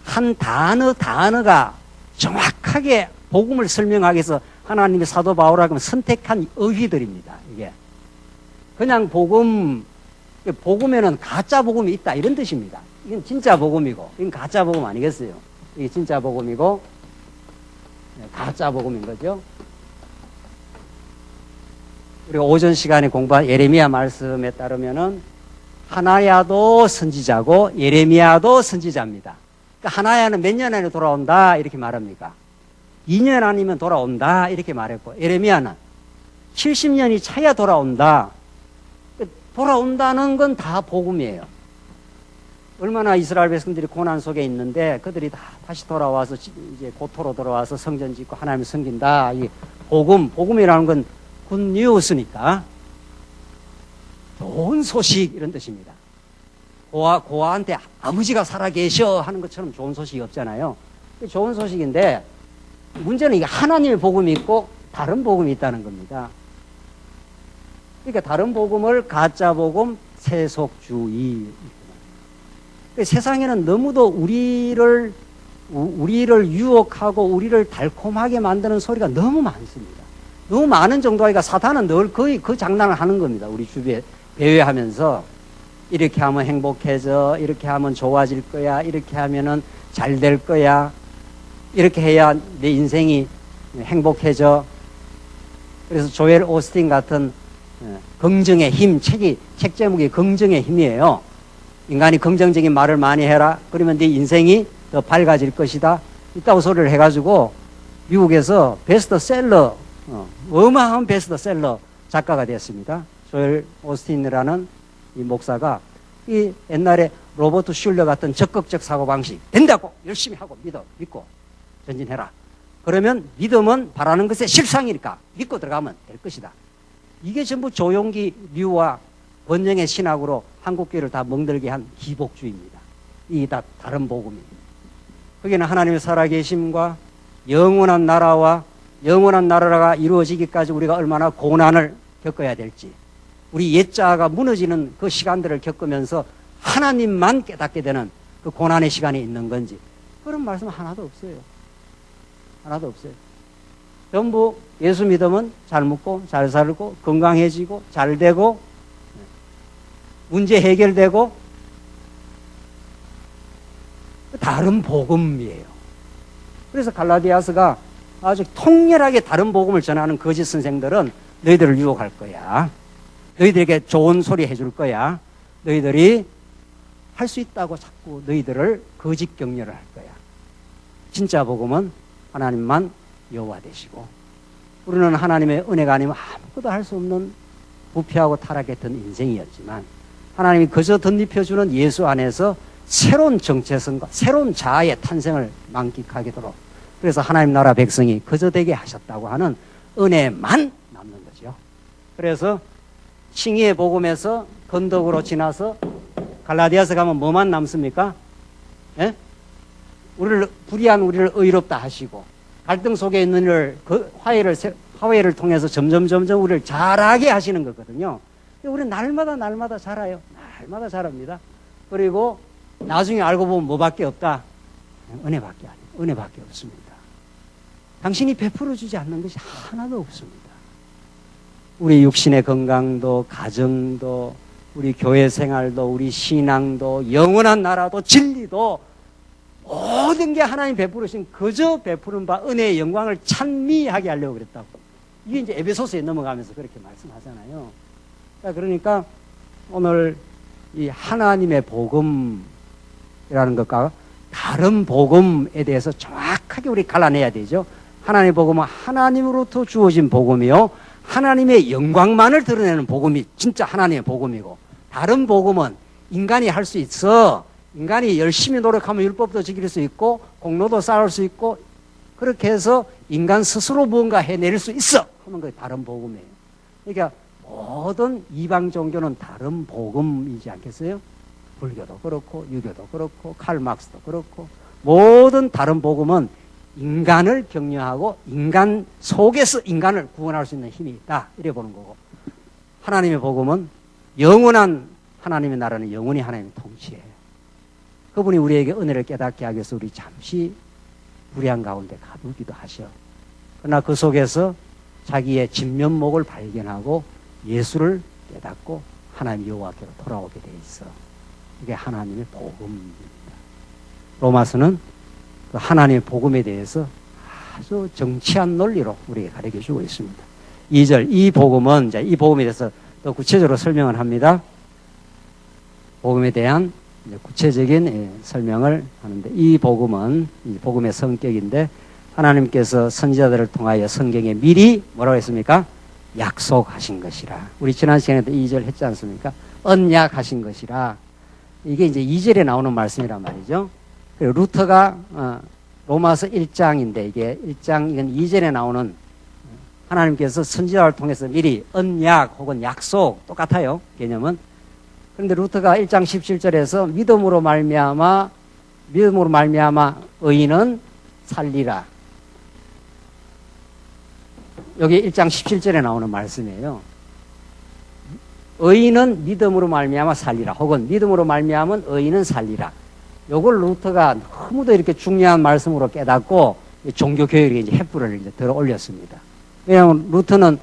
한 단어가 정확하게 복음을 설명하기 위해서 하나님이 사도 바울하고 선택한 어휘들입니다. 이게 그냥 복음에는 가짜 복음이 있다 이런 뜻입니다. 이건 진짜 복음이고 이건 가짜 복음 아니겠어요? 이게 진짜 복음이고 가짜 복음인 거죠. 우리가 오전 시간에 공부한 예레미야 말씀에 따르면은 하나야도 선지자고 예레미야도 선지자입니다. 그러니까 하나야는 몇 년 안에 돌아온다 이렇게 말합니까? 2년 아니면 돌아온다 이렇게 말했고 예레미야는 70년이 차야 돌아온다. 돌아온다는 건 다 복음이에요. 얼마나 이스라엘 백성들이 고난 속에 있는데 그들이 다 다시 돌아와서 이제 고토로 돌아와서 성전 짓고 하나님을 섬긴다. 이 복음이라는 건 굿뉴스니까 좋은 소식 이런 뜻입니다. 고아한테 아버지가 살아계셔 하는 것처럼 좋은 소식이 없잖아요. 좋은 소식인데 문제는 이게 하나님의 복음이 있고 다른 복음이 있다는 겁니다. 그러니까 다른 복음을 가짜 복음, 세속주의. 세상에는 너무도 우리를 유혹하고 우리를 달콤하게 만드는 소리가 너무 많습니다. 너무 많은 정도가 아니라 사탄은 늘 거의 그 장난을 하는 겁니다. 우리 주변에 배회하면서 이렇게 하면 행복해져, 이렇게 하면 좋아질 거야, 이렇게 하면은 잘 될 거야, 이렇게 해야 내 인생이 행복해져. 그래서 조엘 오스틴 같은 긍정의 힘, 책 제목이 긍정의 힘이에요. 인간이 긍정적인 말을 많이 해라. 그러면 네 인생이 더 밝아질 것이다. 이따고 소리를 해가지고 미국에서 베스트셀러, 어마어마한 베스트셀러 작가가 되었습니다. 조엘 오스틴이라는 이 목사가 이 옛날에 로버트 슐러 같은 적극적 사고방식 된다고 열심히 하고 믿고 전진해라. 그러면 믿음은 바라는 것의 실상이니까 믿고 들어가면 될 것이다. 이게 전부 조용기 류와 번영의 신학으로 한국교회를 다 멍들게 한 기복주의입니다. 이게 다 다른 복음입니다. 거기는 하나님의 살아계심과 영원한 나라가 이루어지기까지 우리가 얼마나 고난을 겪어야 될지, 우리 옛자가 무너지는 그 시간들을 겪으면서 하나님만 깨닫게 되는 그 고난의 시간이 있는 건지, 그런 말씀 하나도 없어요. 하나도 없어요. 전부 예수 믿으면 잘 먹고 잘 살고 건강해지고 잘 되고 문제 해결되고 다른 복음이에요. 그래서 갈라디아서가 아주 통렬하게 다른 복음을 전하는 거짓 선생들은 너희들을 유혹할 거야. 너희들에게 좋은 소리 해줄 거야. 너희들이 할 수 있다고 자꾸 너희들을 거짓 격려를 할 거야. 진짜 복음은 하나님만 여호와 되시고, 우리는 하나님의 은혜가 아니면 아무것도 할 수 없는 부패하고 타락했던 인생이었지만 하나님이 그저 덧입혀주는 예수 안에서 새로운 정체성과 새로운 자아의 탄생을 만끽하게 도록, 그래서 하나님 나라 백성이 그저 되게 하셨다고 하는 은혜만 남는 거죠. 그래서 칭의의 복음에서 건덕으로 지나서 갈라디아서 가면 뭐만 남습니까? 예? 불의한 우리를 의롭다 하시고, 갈등 속에 있는 이를 화해를 통해서 점점 우리를 잘하게 하시는 거거든요. 우리는 날마다 자라요. 날마다 자랍니다. 그리고 나중에 알고 보면 뭐밖에 없다? 은혜밖에 아니에요. 은혜밖에 없습니다. 당신이 베풀어 주지 않는 것이 하나도 없습니다. 우리 육신의 건강도, 가정도, 우리 교회 생활도, 우리 신앙도, 영원한 나라도, 진리도 모든 게 하나님 베풀으신 그저 베푸는 바 은혜의 영광을 찬미하게 하려고 그랬다고. 이게 이제 에베소서에 넘어가면서 그렇게 말씀하잖아요. 그러니까 오늘 이 하나님의 복음이라는 것과 다른 복음에 대해서 정확하게 우리 갈라내야 되죠. 하나님의 복음은 하나님으로부터 주어진 복음이요, 하나님의 영광만을 드러내는 복음이 진짜 하나님의 복음이고, 다른 복음은 인간이 할 수 있어. 인간이 열심히 노력하면 율법도 지킬 수 있고 공로도 쌓을 수 있고 그렇게 해서 인간 스스로 무언가 해낼 수 있어 하는 게 다른 복음이에요. 그러니까 모든 이방 종교는 다른 복음이지 않겠어요? 불교도 그렇고 유교도 그렇고 칼막스도 그렇고 모든 다른 복음은 인간을 격려하고 인간 속에서 인간을 구원할 수 있는 힘이 있다 이래 보는 거고, 하나님의 복음은 영원한 하나님의 나라는 영원히 하나님의 통치예요. 그분이 우리에게 은혜를 깨닫게 하기 위해서 우리 잠시 불의한 가운데 가두기도 하셔. 그러나 그 속에서 자기의 진면목을 발견하고 예수를 깨닫고 하나님 여호와께로 돌아오게 돼 있어. 이게 하나님의 복음입니다. 로마서는 그 하나님의 복음에 대해서 아주 정치한 논리로 우리에게 가르쳐 주고 있습니다. 2절, 이 복음은, 이제 이 복음에 대해서 더 구체적으로 설명을 합니다. 복음에 대한 구체적인 설명을 하는데, 이 복음은 복음의 성격인데, 하나님께서 선지자들을 통하여 성경에 미리 뭐라고 했습니까? 약속하신 것이라. 우리 지난 시간에도 2절 했지 않습니까? 언약하신 것이라. 이게 이제 2절에 나오는 말씀이란 말이죠. 그리고 루터가 로마서 1장인데, 이게 1장, 이건 2절에 나오는 하나님께서 선지자를 통해서 미리 언약 혹은 약속, 똑같아요, 개념은. 그런데 루터가 1장 17절에서 믿음으로 말미암아 의인은 살리라. 여기 1장 17절에 나오는 말씀이에요. 의인은 믿음으로 말미암아 살리라, 혹은 믿음으로 말미암은 의인은 살리라. 요걸 루터가 너무도 이렇게 중요한 말씀으로 깨닫고 종교 교육에 이제 횃불을 이제 들어 올렸습니다. 왜냐하면 루터는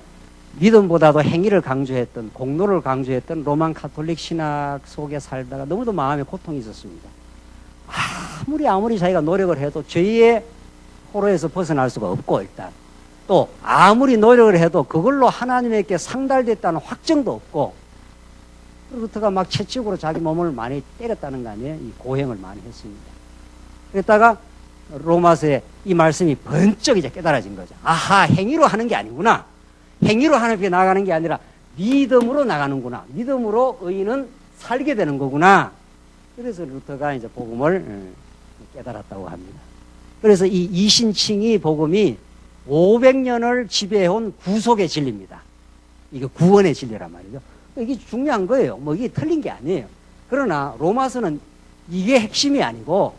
믿음보다도 행위를 강조했던, 공로를 강조했던 로만 가톨릭 신학 속에 살다가 너무도 마음에 고통이 있었습니다. 아무리 자기가 노력을 해도 죄의 포로에서 벗어날 수가 없고, 일단 또 아무리 노력을 해도 그걸로 하나님에게 상달됐다는 확정도 없고, 루터가 막 채찍으로 자기 몸을 많이 때렸다는 거 아니에요? 이 고행을 많이 했습니다. 그랬다가 로마서에 이 말씀이 번쩍 이제 깨달아진 거죠. 아하, 행위로 하는 게 아니구나. 행위로 하나님께 나가는 게 아니라 믿음으로 나가는구나. 믿음으로 의인은 살게 되는 거구나. 그래서 루터가 이제 복음을 깨달았다고 합니다. 그래서 이 이신칭의 복음이 500년을 지배해온 구속의 진리입니다. 이게 구원의 진리란 말이죠. 이게 중요한 거예요. 뭐 이게 틀린 게 아니에요. 그러나 로마서는 이게 핵심이 아니고,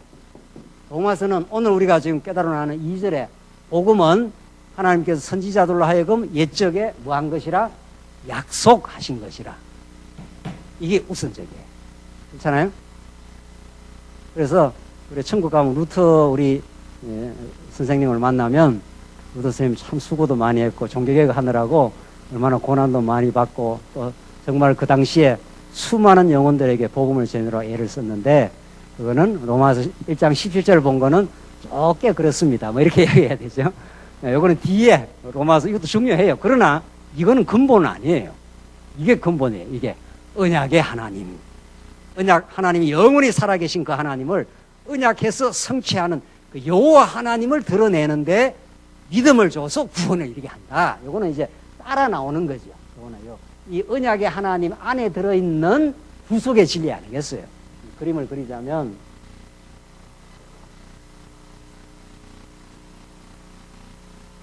로마서는 오늘 우리가 지금 깨달아나는 2절에 복음은 하나님께서 선지자들로 하여금 옛적에 뭐 한 것이라? 약속하신 것이라. 이게 우선적이에요. 그렇잖아요? 그래서 우리 천국 가면 루터 우리 선생님을 만나면, 루터 선생님 참 수고도 많이 했고 종교개혁 하느라고 얼마나 고난도 많이 받고, 또 정말 그 당시에 수많은 영혼들에게 복음을 전하러 애를 썼는데, 그거는 로마서 1장 17절을 본 거는 좁게 그렇습니다. 뭐 이렇게 이야기해야 되죠. 요거는 뒤에 로마서, 이것도 중요해요. 그러나 이거는 근본은 아니에요. 이게 근본이에요. 이게 언약의 하나님, 하나님이 영원히 살아계신 그 하나님을 언약해서 성취하는 그 여호와 하나님을 드러내는데 믿음을 줘서 구원을 이루게 한다. 요거는 이제 따라 나오는 거죠. 요거는요, 이 언약의 하나님 안에 들어있는 구속의 진리 아니겠어요? 그림을 그리자면,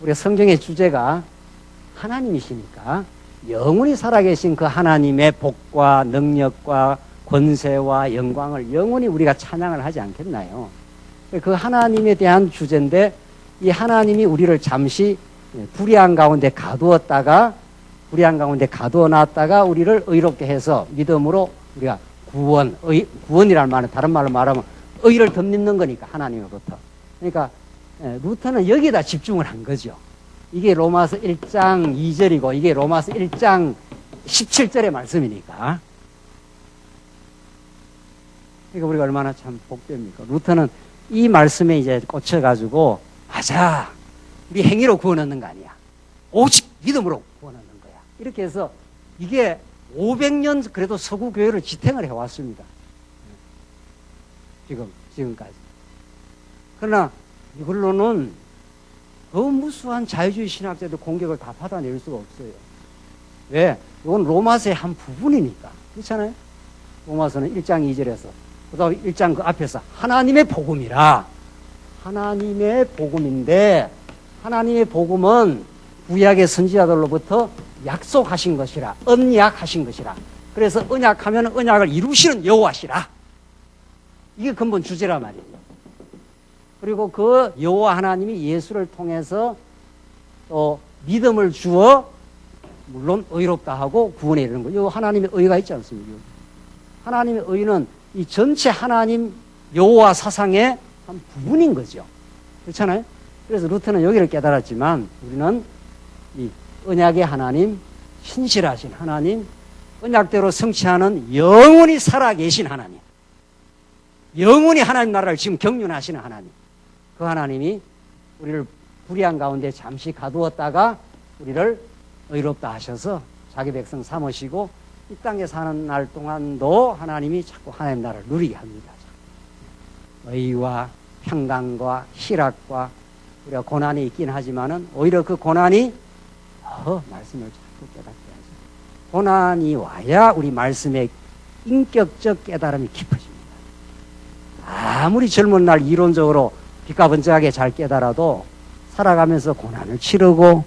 우리 성경의 주제가 하나님이시니까 영원히 살아계신 그 하나님의 복과 능력과 권세와 영광을 영원히 우리가 찬양을 하지 않겠나요? 그 하나님에 대한 주제인데 이 하나님이 우리를 잠시 불의한 가운데 가두었다가 불의한 가운데 가두어 놨다가 우리를 의롭게 해서 믿음으로 우리가 구원이라는 말은 다른 말로 말하면 의를 덧입는 거니까 하나님으로부터. 그러니까 루터는 여기에다 집중을 한 거죠. 이게 로마서 1장 2절이고 이게 로마서 1장 17절의 말씀이니까. 그러니까 우리가 얼마나 참 복됩니까? 루터는 이 말씀에 이제 꽂혀가지고 맞아, 우리 행위로 구원 얻는 거 아니야. 오직 믿음으로 구원 얻는 거야. 이렇게 해서 이게 500년 그래도 서구 교회를 지탱을 해왔습니다. 지금까지. 그러나 이걸로는 그 무수한 자유주의 신학자들 공격을 다 받아낼 수가 없어요. 왜? 이건 로마서의 한 부분이니까. 그렇잖아요? 로마서는 1장 2절에서 그 다음에 1장 그 앞에서 하나님의 복음이라. 하나님의 복음인데 하나님의 복음은 구약의 선지자들로부터 약속하신 것이라, 언약하신 것이라. 그래서 언약하면 언약을 이루시는 여호와시라. 이게 근본 주제란 말이에요. 그리고 그 여호와 하나님이 예수를 통해서 또 믿음을 주어 물론 의롭다 하고 구원에 이르는 거예요. 하나님의 의가 있지 않습니까? 하나님의 의는 이 전체 하나님 여호와 사상의 한 부분인 거죠. 그렇잖아요? 그래서 루터는 여기를 깨달았지만 우리는 이 언약의 하나님, 신실하신 하나님, 언약대로 성취하는 영원히 살아계신 하나님, 영원히 하나님 나라를 지금 경륜하시는 하나님, 그 하나님이 우리를 불의한 가운데 잠시 가두었다가 우리를 의롭다 하셔서 자기 백성 삼으시고 이 땅에 사는 날 동안도 하나님이 자꾸 하나님 나라를 누리게 합니다. 의와 평강과 희락과 우리가 고난이 있긴 하지만은 오히려 그 고난이 말씀을 자꾸 깨닫게 하죠. 고난이 와야 우리 말씀의 인격적 깨달음이 깊어집니다. 아무리 젊은 날 이론적으로 빛과 번쩍하게 잘 깨달아도 살아가면서 고난을 치르고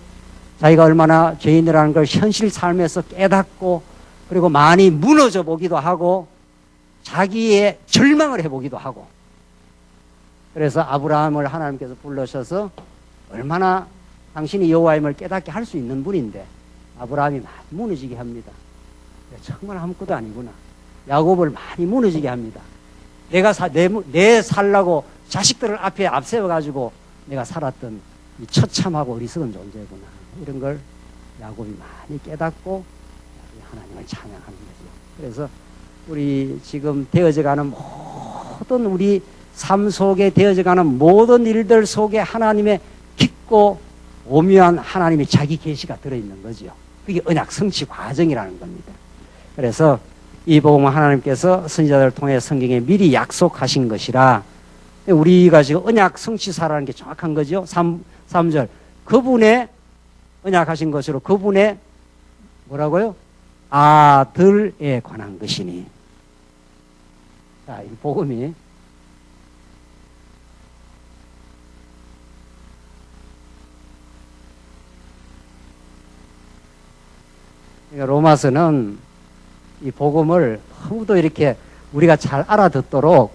자기가 얼마나 죄인이라는 걸 현실 삶에서 깨닫고 그리고 많이 무너져 보기도 하고 자기의 절망을 해보기도 하고 그래서 아브라함을 하나님께서 불러셔서 얼마나 당신이 여호와임을 깨닫게 할 수 있는 분인데 아브라함이 많이 무너지게 합니다. 정말 아무것도 아니구나. 야곱을 많이 무너지게 합니다. 내 살라고 자식들을 앞에 앞세워가지고 내가 살았던 이 처참하고 어리석은 존재구나. 이런 걸 야곱이 많이 깨닫고 하나님을 찬양하는 거죠. 그래서 우리 지금 되어져가는 모든 우리 삶 속에 되어져가는 모든 일들 속에 하나님의 깊고 오묘한 하나님의 자기 계시가 들어있는 거죠. 그게 언약 성취 과정이라는 겁니다. 그래서 이 복음은 하나님께서 선지자들을 통해 성경에 미리 약속하신 것이라 우리가 지금 언약 성취사라는 게 정확한 거죠. 3절 그분의 언약하신 것으로 그분의 뭐라고요? 아들에 관한 것이니. 자, 이 복음이 그러니까 로마서는 이 복음을 너무도 이렇게 우리가 잘 알아듣도록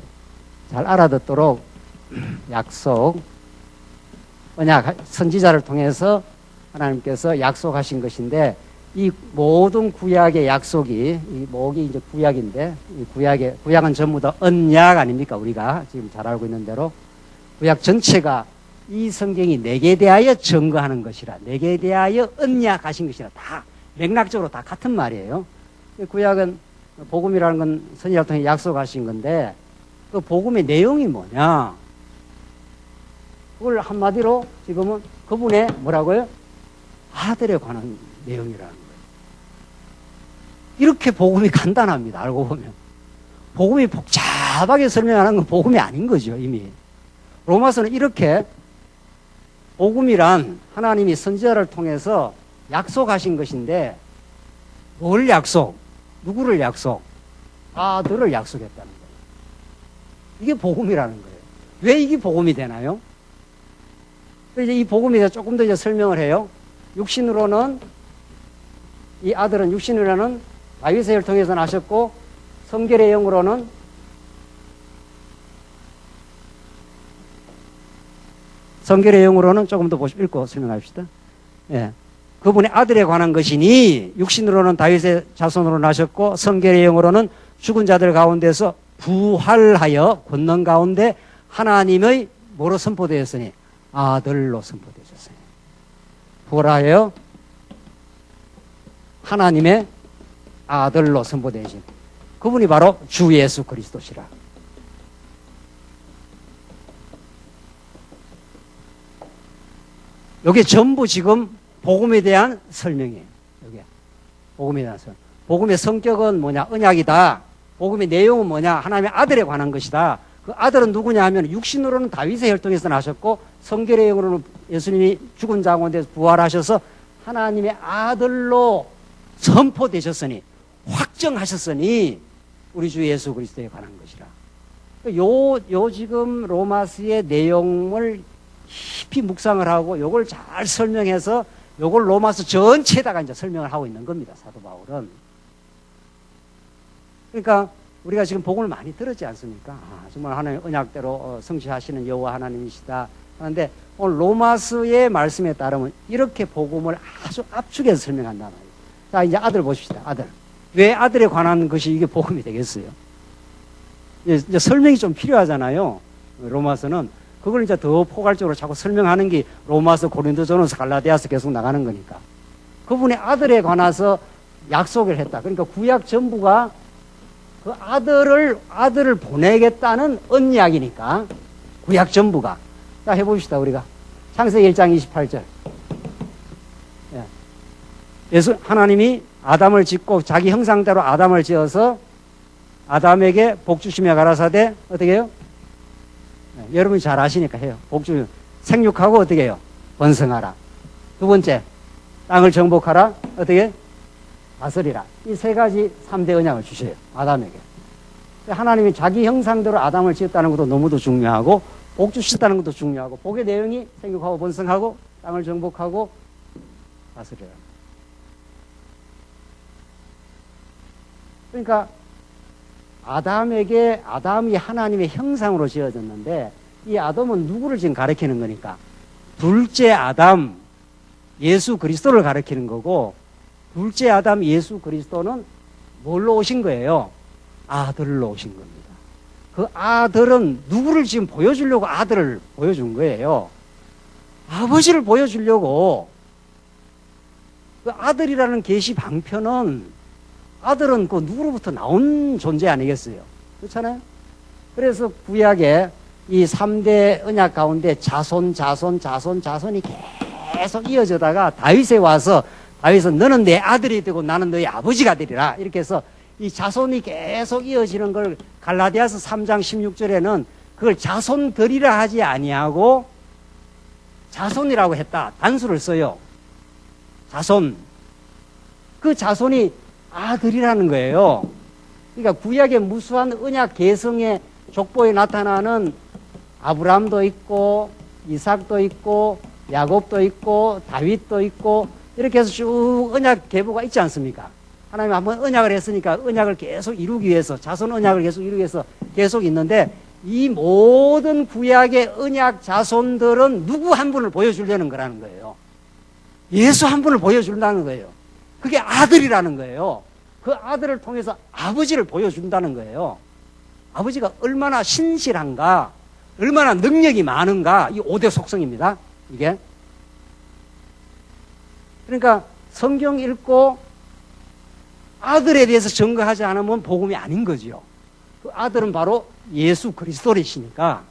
약속, 언약, 선지자를 통해서 하나님께서 약속하신 것인데 이 모든 구약의 약속이 이 목이 이제 구약인데 이 구약은 전부 다 언약 아닙니까? 우리가 지금 잘 알고 있는 대로 구약 전체가 이 성경이 내게 대하여 증거하는 것이라 내게 대하여 언약하신 것이라 다 맥락적으로 다 같은 말이에요. 구약은 복음이라는 건 선지자를 통해 약속하신 건데 그 복음의 내용이 뭐냐? 그걸 한마디로 지금은 그분의 뭐라고요? 아들에 관한 내용이라는 거예요. 이렇게 복음이 간단합니다. 알고 보면. 복음이 복잡하게 설명하는 건 복음이 아닌 거죠. 이미. 로마서는 이렇게 복음이란 하나님이 선지자를 통해서 약속하신 것인데 뭘 약속? 누구를 약속? 아들을 약속했다는 거예요. 이게 복음이라는 거예요. 왜 이게 복음이 되나요? 이제 이 복음에 대해서 조금 더 이제 설명을 해요. 육신으로는 이 아들은 육신으로는 다윗의 혈통에서 나셨고 성결의 영으로는 조금 더 읽고 설명합시다. 예. 그분의 아들에 관한 것이니 육신으로는 다윗의 자손으로 나셨고 성결의 영으로는 죽은 자들 가운데서 부활하여 권능 가운데 하나님의 뭐로 선포되었으니 아들로 선포되셨어요. 부활하여 하나님의 아들로 선포되신 그분이 바로 주 예수 그리스도시라. 이게 전부 지금 복음에 대한 설명이에요. 여기 복음에 대한 설명. 복음의 성격은 뭐냐? 언약이다. 복음의 내용은 뭐냐? 하나님의 아들에 관한 것이다. 그 아들은 누구냐 하면 육신으로는 다윗의 혈통에서 나셨고 성결의 영으로는 예수님이 죽은 자 가운데서 부활하셔서 하나님의 아들로 선포되셨으니 확정하셨으니 우리 주 예수 그리스도에 관한 것이라. 요 지금 로마서의 내용을 깊이 묵상을 하고 요걸 잘 설명해서 요걸 로마서 전체에다가 이제 설명을 하고 있는 겁니다. 사도 바울은. 그러니까 우리가 지금 복음을 많이 들었지 않습니까? 정말 하나님 언약대로 성취하시는 여호와 하나님이시다 하는데 오늘 로마서의 말씀에 따르면 이렇게 복음을 아주 압축해서 설명한단 말이에요. 자, 이제 아들 보십시다. 아들. 왜 아들에 관한 것이 이게 복음이 되겠어요? 이제 설명이 좀 필요하잖아요. 로마서는. 그걸 이제 더 포괄적으로 자꾸 설명하는 게 로마서, 고린도전서, 갈라디아서 계속 나가는 거니까. 그분의 아들에 관해서 약속을 했다. 그러니까 구약 전부가 그 아들을 보내겠다는 언약이니까. 구약 전부가. 자, 해봅시다, 우리가. 창세기 1장 28절. 예수, 하나님이 아담을 짓고 자기 형상대로 아담을 지어서 아담에게 복 주시며 가라사대, 어떻게 해요? 여러분이 잘 아시니까 해요. 복주 생육하고 어떻게 해요? 번성하라. 두 번째, 땅을 정복하라. 어떻게? 다스리라. 이 세 가지 3대 언약을 주셔요. 아담에게. 하나님이 자기 형상대로 아담을 지었다는 것도 너무도 중요하고 복 주셨다는 것도 중요하고 복의 내용이 생육하고 번성하고 땅을 정복하고 다스리라. 그러니까 아담이 하나님의 형상으로 지어졌는데 이 아담은 누구를 지금 가리키는 거니까 둘째 아담 예수 그리스도를 가리키는 거고 둘째 아담 예수 그리스도는 뭘로 오신 거예요? 아들로 오신 겁니다. 그 아들은 누구를 지금 보여주려고 아들을 보여준 거예요? 아버지를 보여주려고. 그 아들이라는 계시 방편은 아들은 그 누구로부터 나온 존재 아니겠어요? 그렇잖아요? 그래서 구약에 이 3대 언약 가운데 자손이 계속 이어져다가 다윗에 와서 다윗은 너는 내 아들이 되고 나는 너의 아버지가 되리라. 이렇게 해서 이 자손이 계속 이어지는 걸 갈라디아서 3장 16절에는 그걸 자손들이라 하지 아니하고 자손이라고 했다. 단수를 써요. 자손. 그 자손이 아들이라는 거예요. 그러니까 구약의 무수한 언약 계성의 족보에 나타나는 아브라함도 있고 이삭도 있고 야곱도 있고 다윗도 있고 이렇게 해서 쭉 언약 계보가 있지 않습니까? 하나님 한번 언약을 했으니까 언약을 계속 이루기 위해서 자손 언약을 계속 이루기 위해서 계속 있는데 이 모든 구약의 언약 자손들은 누구 한 분을 보여주려는 거라는 거예요. 예수 한 분을 보여준다는 거예요. 그게 아들이라는 거예요. 그 아들을 통해서 아버지를 보여준다는 거예요. 아버지가 얼마나 신실한가, 얼마나 능력이 많은가, 이 5대 속성입니다. 이게. 그러니까 성경 읽고 아들에 대해서 증거하지 않으면 복음이 아닌 거지요. 그 아들은 바로 예수 그리스도이시니까.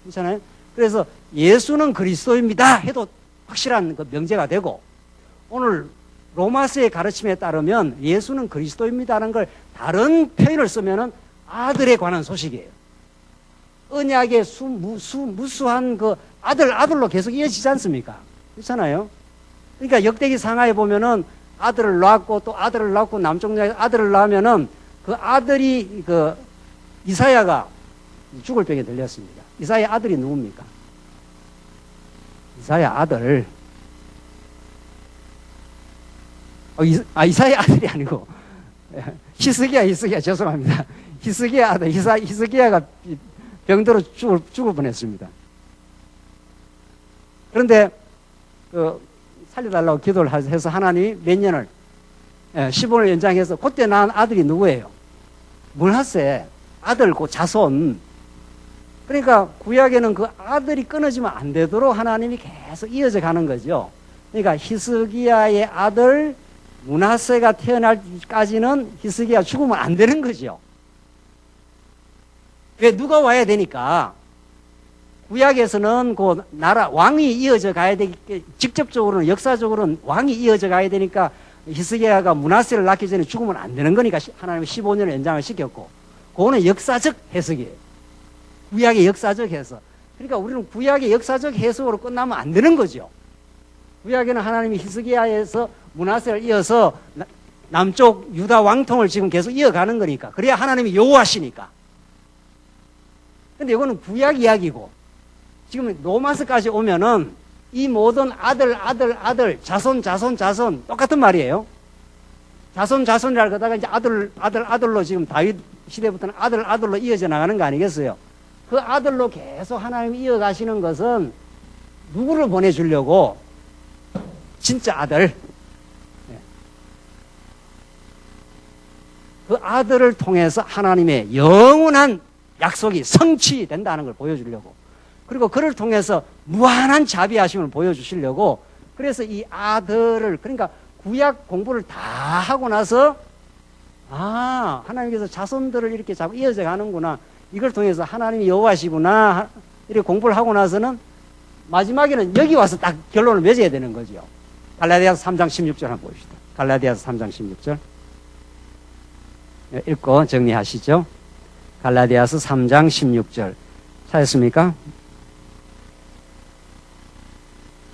그렇잖아요? 그래서 예수는 그리스도입니다 해도 확실한 그 명제가 되고 오늘 로마서의 가르침에 따르면 예수는 그리스도입니다라는 걸 다른 표현을 쓰면은 아들에 관한 소식이에요. 언약의 무수한 그 아들로 계속 이어지지 않습니까? 그렇잖아요? 그러니까 역대기 상하에 보면은 아들을 낳았고 또 아들을 낳고 남쪽에 아들을 낳으면은 그 아들이 그 이사야가 죽을 병에 들렸습니다. 이사야 아들이 누굽니까? 이사야 아들. 이사야 아들이 아니고 히스기야, 죄송합니다. 히스기야 아들, 히스기야가 병들어 죽을 뻔했습니다. 그런데, 살려달라고 기도를 해서 하나님이 몇 년을, 15년을 연장해서, 그때 낳은 아들이 누구예요? 문하세, 아들, 그 자손. 그러니까 구약에는 그 아들이 끊어지면 안 되도록 하나님이 계속 이어져 가는 거죠. 그러니까 히스기야의 아들 문하세가 태어날 때까지는 히스기야 죽으면 안 되는 거죠. 왜? 누가 와야 되니까. 구약에서는 그 나라 왕이 이어져 가야 되기, 직접적으로는 역사적으로는 왕이 이어져 가야 되니까 히스기야가 문하세를 낳기 전에 죽으면 안 되는 거니까 하나님이 15년을 연장을 시켰고, 그거는 역사적 해석이에요. 구약의 역사적 해석. 그러니까 우리는 구약의 역사적 해석으로 끝나면 안 되는 거죠. 구약에는 하나님이 히스기야에서 문하세를 이어서 남쪽 유다 왕통을 지금 계속 이어가는 거니까. 그래야 하나님이 여호와시니까. 근데 이거는 구약 이야기고, 지금 로마서까지 오면은 이 모든 아들, 자손 똑같은 말이에요. 자손이라 그러다가 이제 아들로 지금 다윗 시대부터는 아들로 이어져 나가는 거 아니겠어요? 그 아들로 계속 하나님이 이어가시는 것은 누구를 보내주려고? 진짜 아들. 그 아들을 통해서 하나님의 영원한 약속이 성취된다는 걸 보여주려고. 그리고 그를 통해서 무한한 자비하심을 보여주시려고. 그래서 이 아들을, 그러니까 구약 공부를 다 하고 나서, 하나님께서 자손들을 이렇게 자꾸 이어져 가는구나. 이걸 통해서 하나님이 여호와시구나. 이렇게 공부를 하고 나서는 마지막에는 여기 와서 딱 결론을 맺어야 되는 거죠. 갈라디아서 3장 16절 한번 봅시다. 갈라디아서 3장 16절. 읽고 정리하시죠. 갈라디아서 3장 16절. 찾았습니까?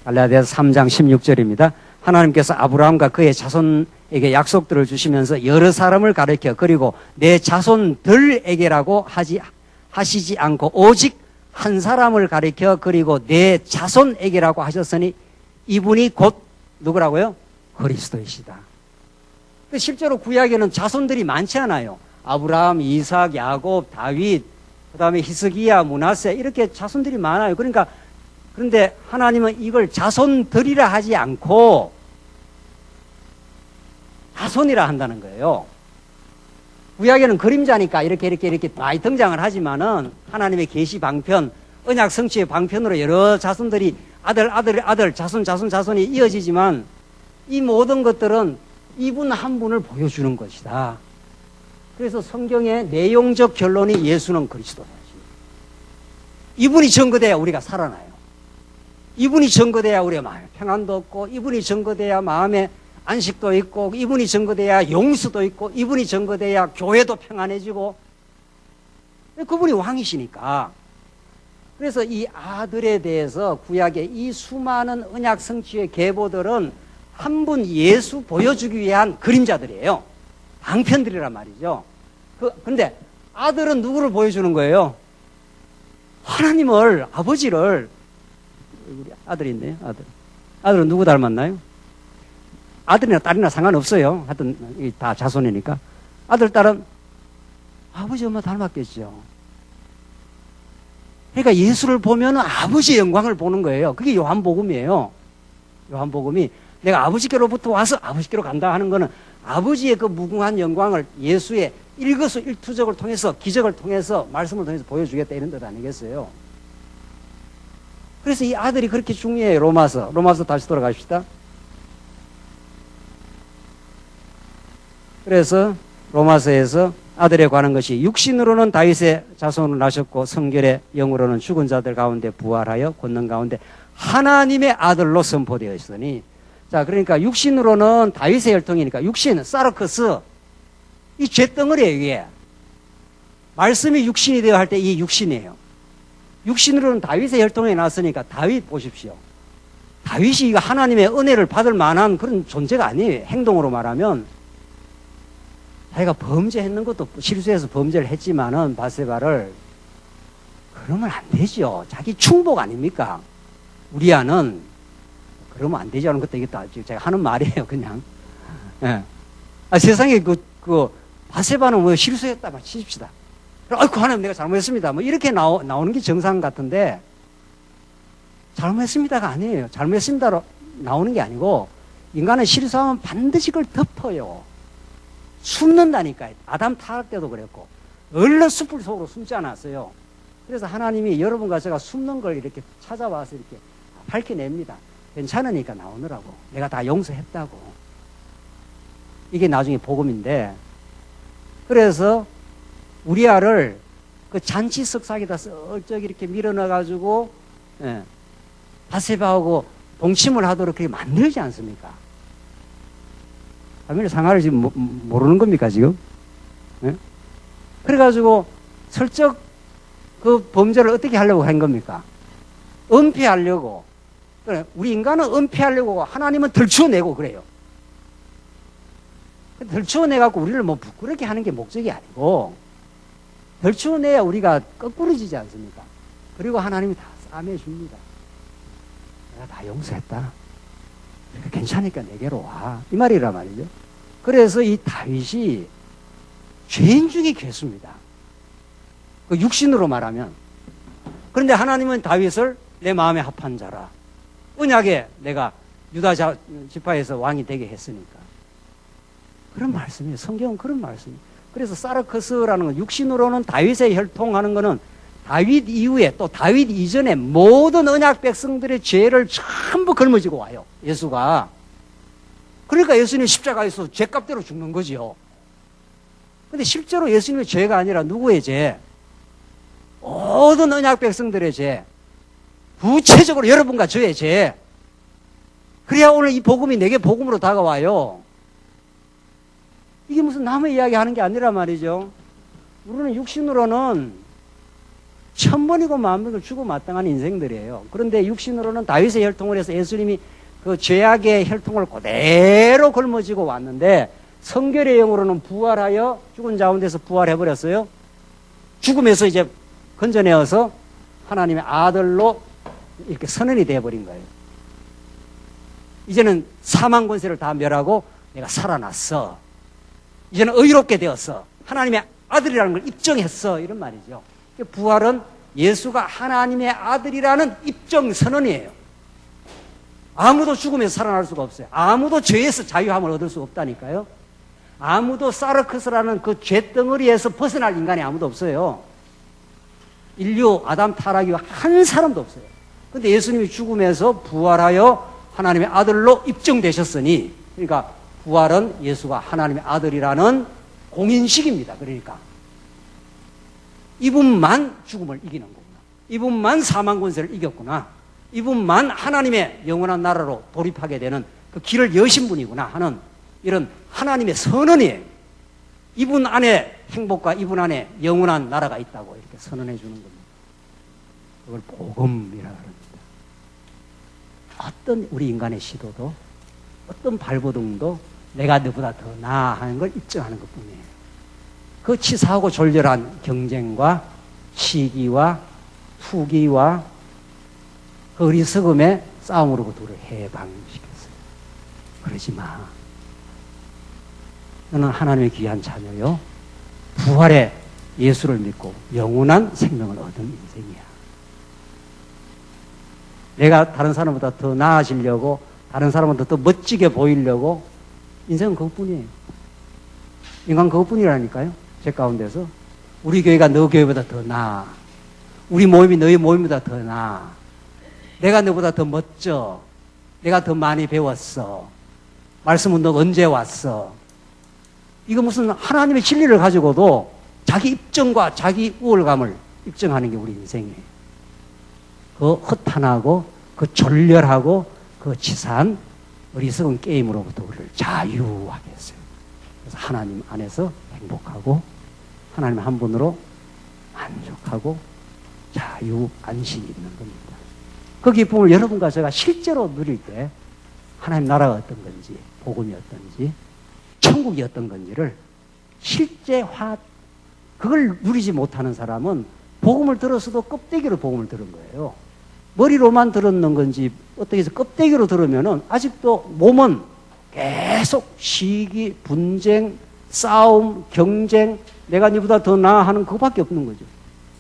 갈라디아서 3장 16절입니다. 하나님께서 아브라함과 그의 자손에게 약속들을 주시면서 여러 사람을 가르쳐, 그리고 내 자손들에게라고 하시지 않고 오직 한 사람을 가르쳐, 그리고 내 자손에게라고 하셨으니 이분이 곧 누구라고요? 그리스도이시다. 실제로 구약에는 자손들이 많지 않아요. 아브라함, 이삭, 야곱, 다윗, 그 다음에 히스기야, 문하세, 이렇게 자손들이 많아요. 그런데 하나님은 이걸 자손들이라 하지 않고 자손이라 한다는 거예요. 구약에는 그림자니까 이렇게 많이 등장을 하지만은 하나님의 계시 방편, 언약 성취의 방편으로 여러 자손들이 아들, 자손이 이어지지만 이 모든 것들은 이분 한 분을 보여주는 것이다. 그래서 성경의 내용적 결론이 예수는 그리스도다. 이분이 증거돼야 우리가 살아나요. 이분이 증거돼야 우리가 마음에 평안도 없고, 이분이 증거돼야 마음에 안식도 있고, 이분이 증거돼야 용수도 있고, 이분이 증거돼야 교회도 평안해지고, 그분이 왕이시니까. 그래서 이 아들에 대해서 구약의 이 수많은 언약 성취의 계보들은 한 분 예수 보여주기 위한 그림자들이에요. 방편들이란 말이죠. 근데 아들은 누구를 보여주는 거예요? 하나님을, 아버지를. 우리 아들이 있네요, 아들. 아들은 누구 닮았나요? 아들이나 딸이나 상관없어요. 하여튼 다 자손이니까. 아들, 딸은 아버지, 엄마 닮았겠죠. 그러니까 예수를 보면 아버지의 영광을 보는 거예요. 그게 요한복음이에요. 요한복음이 내가 아버지께로부터 와서 아버지께로 간다 하는 거는 아버지의 그 무궁한 영광을 예수의 일거수일투족을 통해서, 기적을 통해서, 말씀을 통해서 보여주겠다 이런 뜻 아니겠어요? 그래서 이 아들이 그렇게 중요해요. 로마서 다시 돌아가십시다. 그래서 로마서에서 아들에 관한 것이 육신으로는 다윗의 자손을 낳으셨고 성결의 영으로는 죽은 자들 가운데 부활하여 권능 가운데 하나님의 아들로 선포되어 있으니, 자, 그러니까 육신으로는 다윗의 혈통이니까 육신, 사르크스, 이 죄덩어리예요, 이게. 말씀이 육신이 되어 할 때 이 육신이에요. 육신으로는 다윗의 혈통에 났으니까 다윗 보십시오. 다윗이 이거 하나님의 은혜를 받을 만한 그런 존재가 아니에요. 행동으로 말하면. 자기가 범죄했는 것도 실수해서 범죄를 했지만은 바세바를, 그러면 안 되죠. 자기 충복 아닙니까? 우리아는 그러면 안 되지 않은 것도 이게 다 제가 하는 말이에요, 그냥. 예. 세상에 바세바는 뭐 실수했다 막 치십시다. 아이고 하나님 내가 잘못했습니다. 뭐 이렇게 나오는 게 정상 같은데 잘못했습니다가 아니에요. 잘못했습니다로 나오는 게 아니고 인간은 실수하면 반드시 그걸 덮어요. 숨는다니까요. 아담 타락 때도 그랬고 얼른 숯불 속으로 숨지 않았어요. 그래서 하나님이 여러분과 제가 숨는 걸 이렇게 찾아와서 이렇게 밝혀냅니다. 괜찮으니까 나오느라고. 내가 다 용서했다고. 이게 나중에 복음인데 그래서 우리아를 그 잔치 석상에다 썰쩍 이렇게 밀어넣어가지고 바세바하고 동침을 하도록 그렇게 만들지 않습니까? 아멘. 상하를 지금 모르는 겁니까 지금? 예? 그래가지고 슬쩍 그 범죄를 어떻게 하려고 한 겁니까? 은폐하려고. 우리 인간은 은폐하려고 하나님은 덜추어내고 그래요. 덜추어내갖고 우리를 뭐 부끄럽게 하는 게 목적이 아니고 덜추어내야 우리가 거꾸로지지 않습니까? 그리고 하나님이 다 싸매줍니다. 내가 다 용서했다. 괜찮으니까 내게로 와. 이 말이란 말이죠. 그래서 이 다윗이 죄인 중에 괴수입니다. 그 육신으로 말하면. 그런데 하나님은 다윗을 내 마음에 합한 자라. 언약에 내가 유다 지파에서 왕이 되게 했으니까. 그런 말씀이에요. 성경은 그런 말씀이에요. 그래서 사르커스라는 건 육신으로는 다윗의 혈통하는 거는 다윗 이후에 또 다윗 이전에 모든 언약 백성들의 죄를 전부 걸머지고 와요. 예수가. 그러니까 예수님 십자가에서 죄값대로 죽는 거지요. 근데 실제로 예수님의 죄가 아니라 누구의 죄? 모든 언약 백성들의 죄. 구체적으로 여러분과 저의 죄. 그래야 오늘 이 복음이 내게 복음으로 다가와요. 이게 무슨 남의 이야기 하는 게 아니란 말이죠. 우리는 육신으로는 1000번이고 10,000번을 주고 마땅한 인생들이에요. 그런데 육신으로는 다윗의 혈통을 해서 예수님이 그 죄악의 혈통을 그대로 걸머지고 왔는데 성결의 영으로는 부활하여 죽은 가운데서 부활해버렸어요. 죽음에서 이제 건져내어서 하나님의 아들로 이렇게 선언이 되어버린 거예요. 이제는 사망 권세를 다 멸하고 내가 살아났어. 이제는 의롭게 되었어. 하나님의 아들이라는 걸 입증했어. 이런 말이죠. 부활은 예수가 하나님의 아들이라는 입증 선언이에요. 아무도 죽음에서 살아날 수가 없어요. 아무도 죄에서 자유함을 얻을 수 없다니까요. 아무도 사르크스라는 그 죄덩어리에서 벗어날 인간이 아무도 없어요. 인류 아담 타락 이후 한 사람도 없어요. 근데 예수님이 죽음에서 부활하여 하나님의 아들로 입증되셨으니, 그러니까 부활은 예수가 하나님의 아들이라는 공인식입니다. 그러니까 이분만 죽음을 이기는 거구나. 이분만 사망 권세를 이겼구나. 이분만 하나님의 영원한 나라로 돌입하게 되는 그 길을 여신 분이구나 하는 이런 하나님의 선언이에요. 이분 안에 행복과 이분 안에 영원한 나라가 있다고 이렇게 선언해 주는 겁니다. 그걸 복음이라 그럽니다. 어떤 우리 인간의 시도도 어떤 발버둥도 내가 너보다 더 나아 하는 걸 입증하는 것뿐이에요. 그 치사하고 졸렬한 경쟁과 시기와 투기와 그 어리석음의 싸움으로부터 우리를 해방시켰어요. 그러지 마. 너는 하나님의 귀한 자녀요. 부활의 예수를 믿고 영원한 생명을 얻은 인생이야. 내가 다른 사람보다 더 나아지려고, 다른 사람보다 더 멋지게 보이려고, 인생은 그것뿐이에요. 인간 그것뿐이라니까요. 제 가운데서. 우리 교회가 너 교회보다 더 나아. 우리 모임이 너희 모임보다 더 나아. 내가 너보다 더 멋져. 내가 더 많이 배웠어. 말씀은 너 언제 왔어? 이거 무슨 하나님의 진리를 가지고도 자기 입증과 자기 우월감을 입증하는 게 우리 인생이에요. 그 허탄하고 그 졸렬하고 그 치사한 어리석은 게임으로부터 우리를 자유하게 했어요. 그래서 하나님 안에서 행복하고 하나님 한 분으로 만족하고 자유, 안식이 있는 겁니다. 그 기쁨을 여러분과 제가 실제로 누릴 때 하나님 나라가 어떤 건지, 복음이 어떤지, 천국이 어떤 건지를 실제화, 그걸 누리지 못하는 사람은 복음을 들었어도 껍데기로 복음을 들은 거예요. 머리로만 들었는 건지 어떻게 해서 껍데기로 들으면은 아직도 몸은 계속 시기, 분쟁, 싸움, 경쟁, 내가 니보다 더 나아 하는 그거밖에 없는 거죠.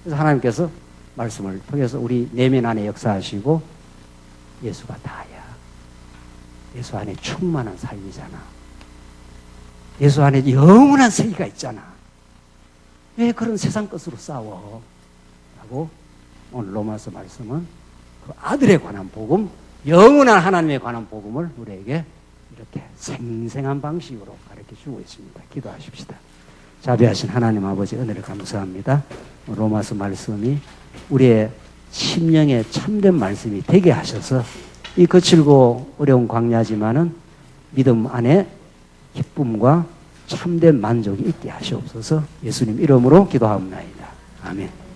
그래서 하나님께서 말씀을 통해서 우리 내면 안에 역사하시고 예수가 다야. 예수 안에 충만한 삶이잖아. 예수 안에 영원한 세계가 있잖아. 왜 그런 세상 것으로 싸워? 라고 오늘 로마서 말씀은 그 아들에 관한 복음, 영원한 하나님에 관한 복음을 우리에게 이렇게 생생한 방식으로 가르쳐주고 있습니다. 기도하십시다. 자비하신 하나님 아버지 은혜를 감사합니다. 로마서 말씀이 우리의 심령에 참된 말씀이 되게 하셔서 이 거칠고 어려운 광야지만은 믿음 안에 기쁨과 참된 만족이 있게 하시옵소서. 예수님 이름으로 기도하옵나이다. 아멘.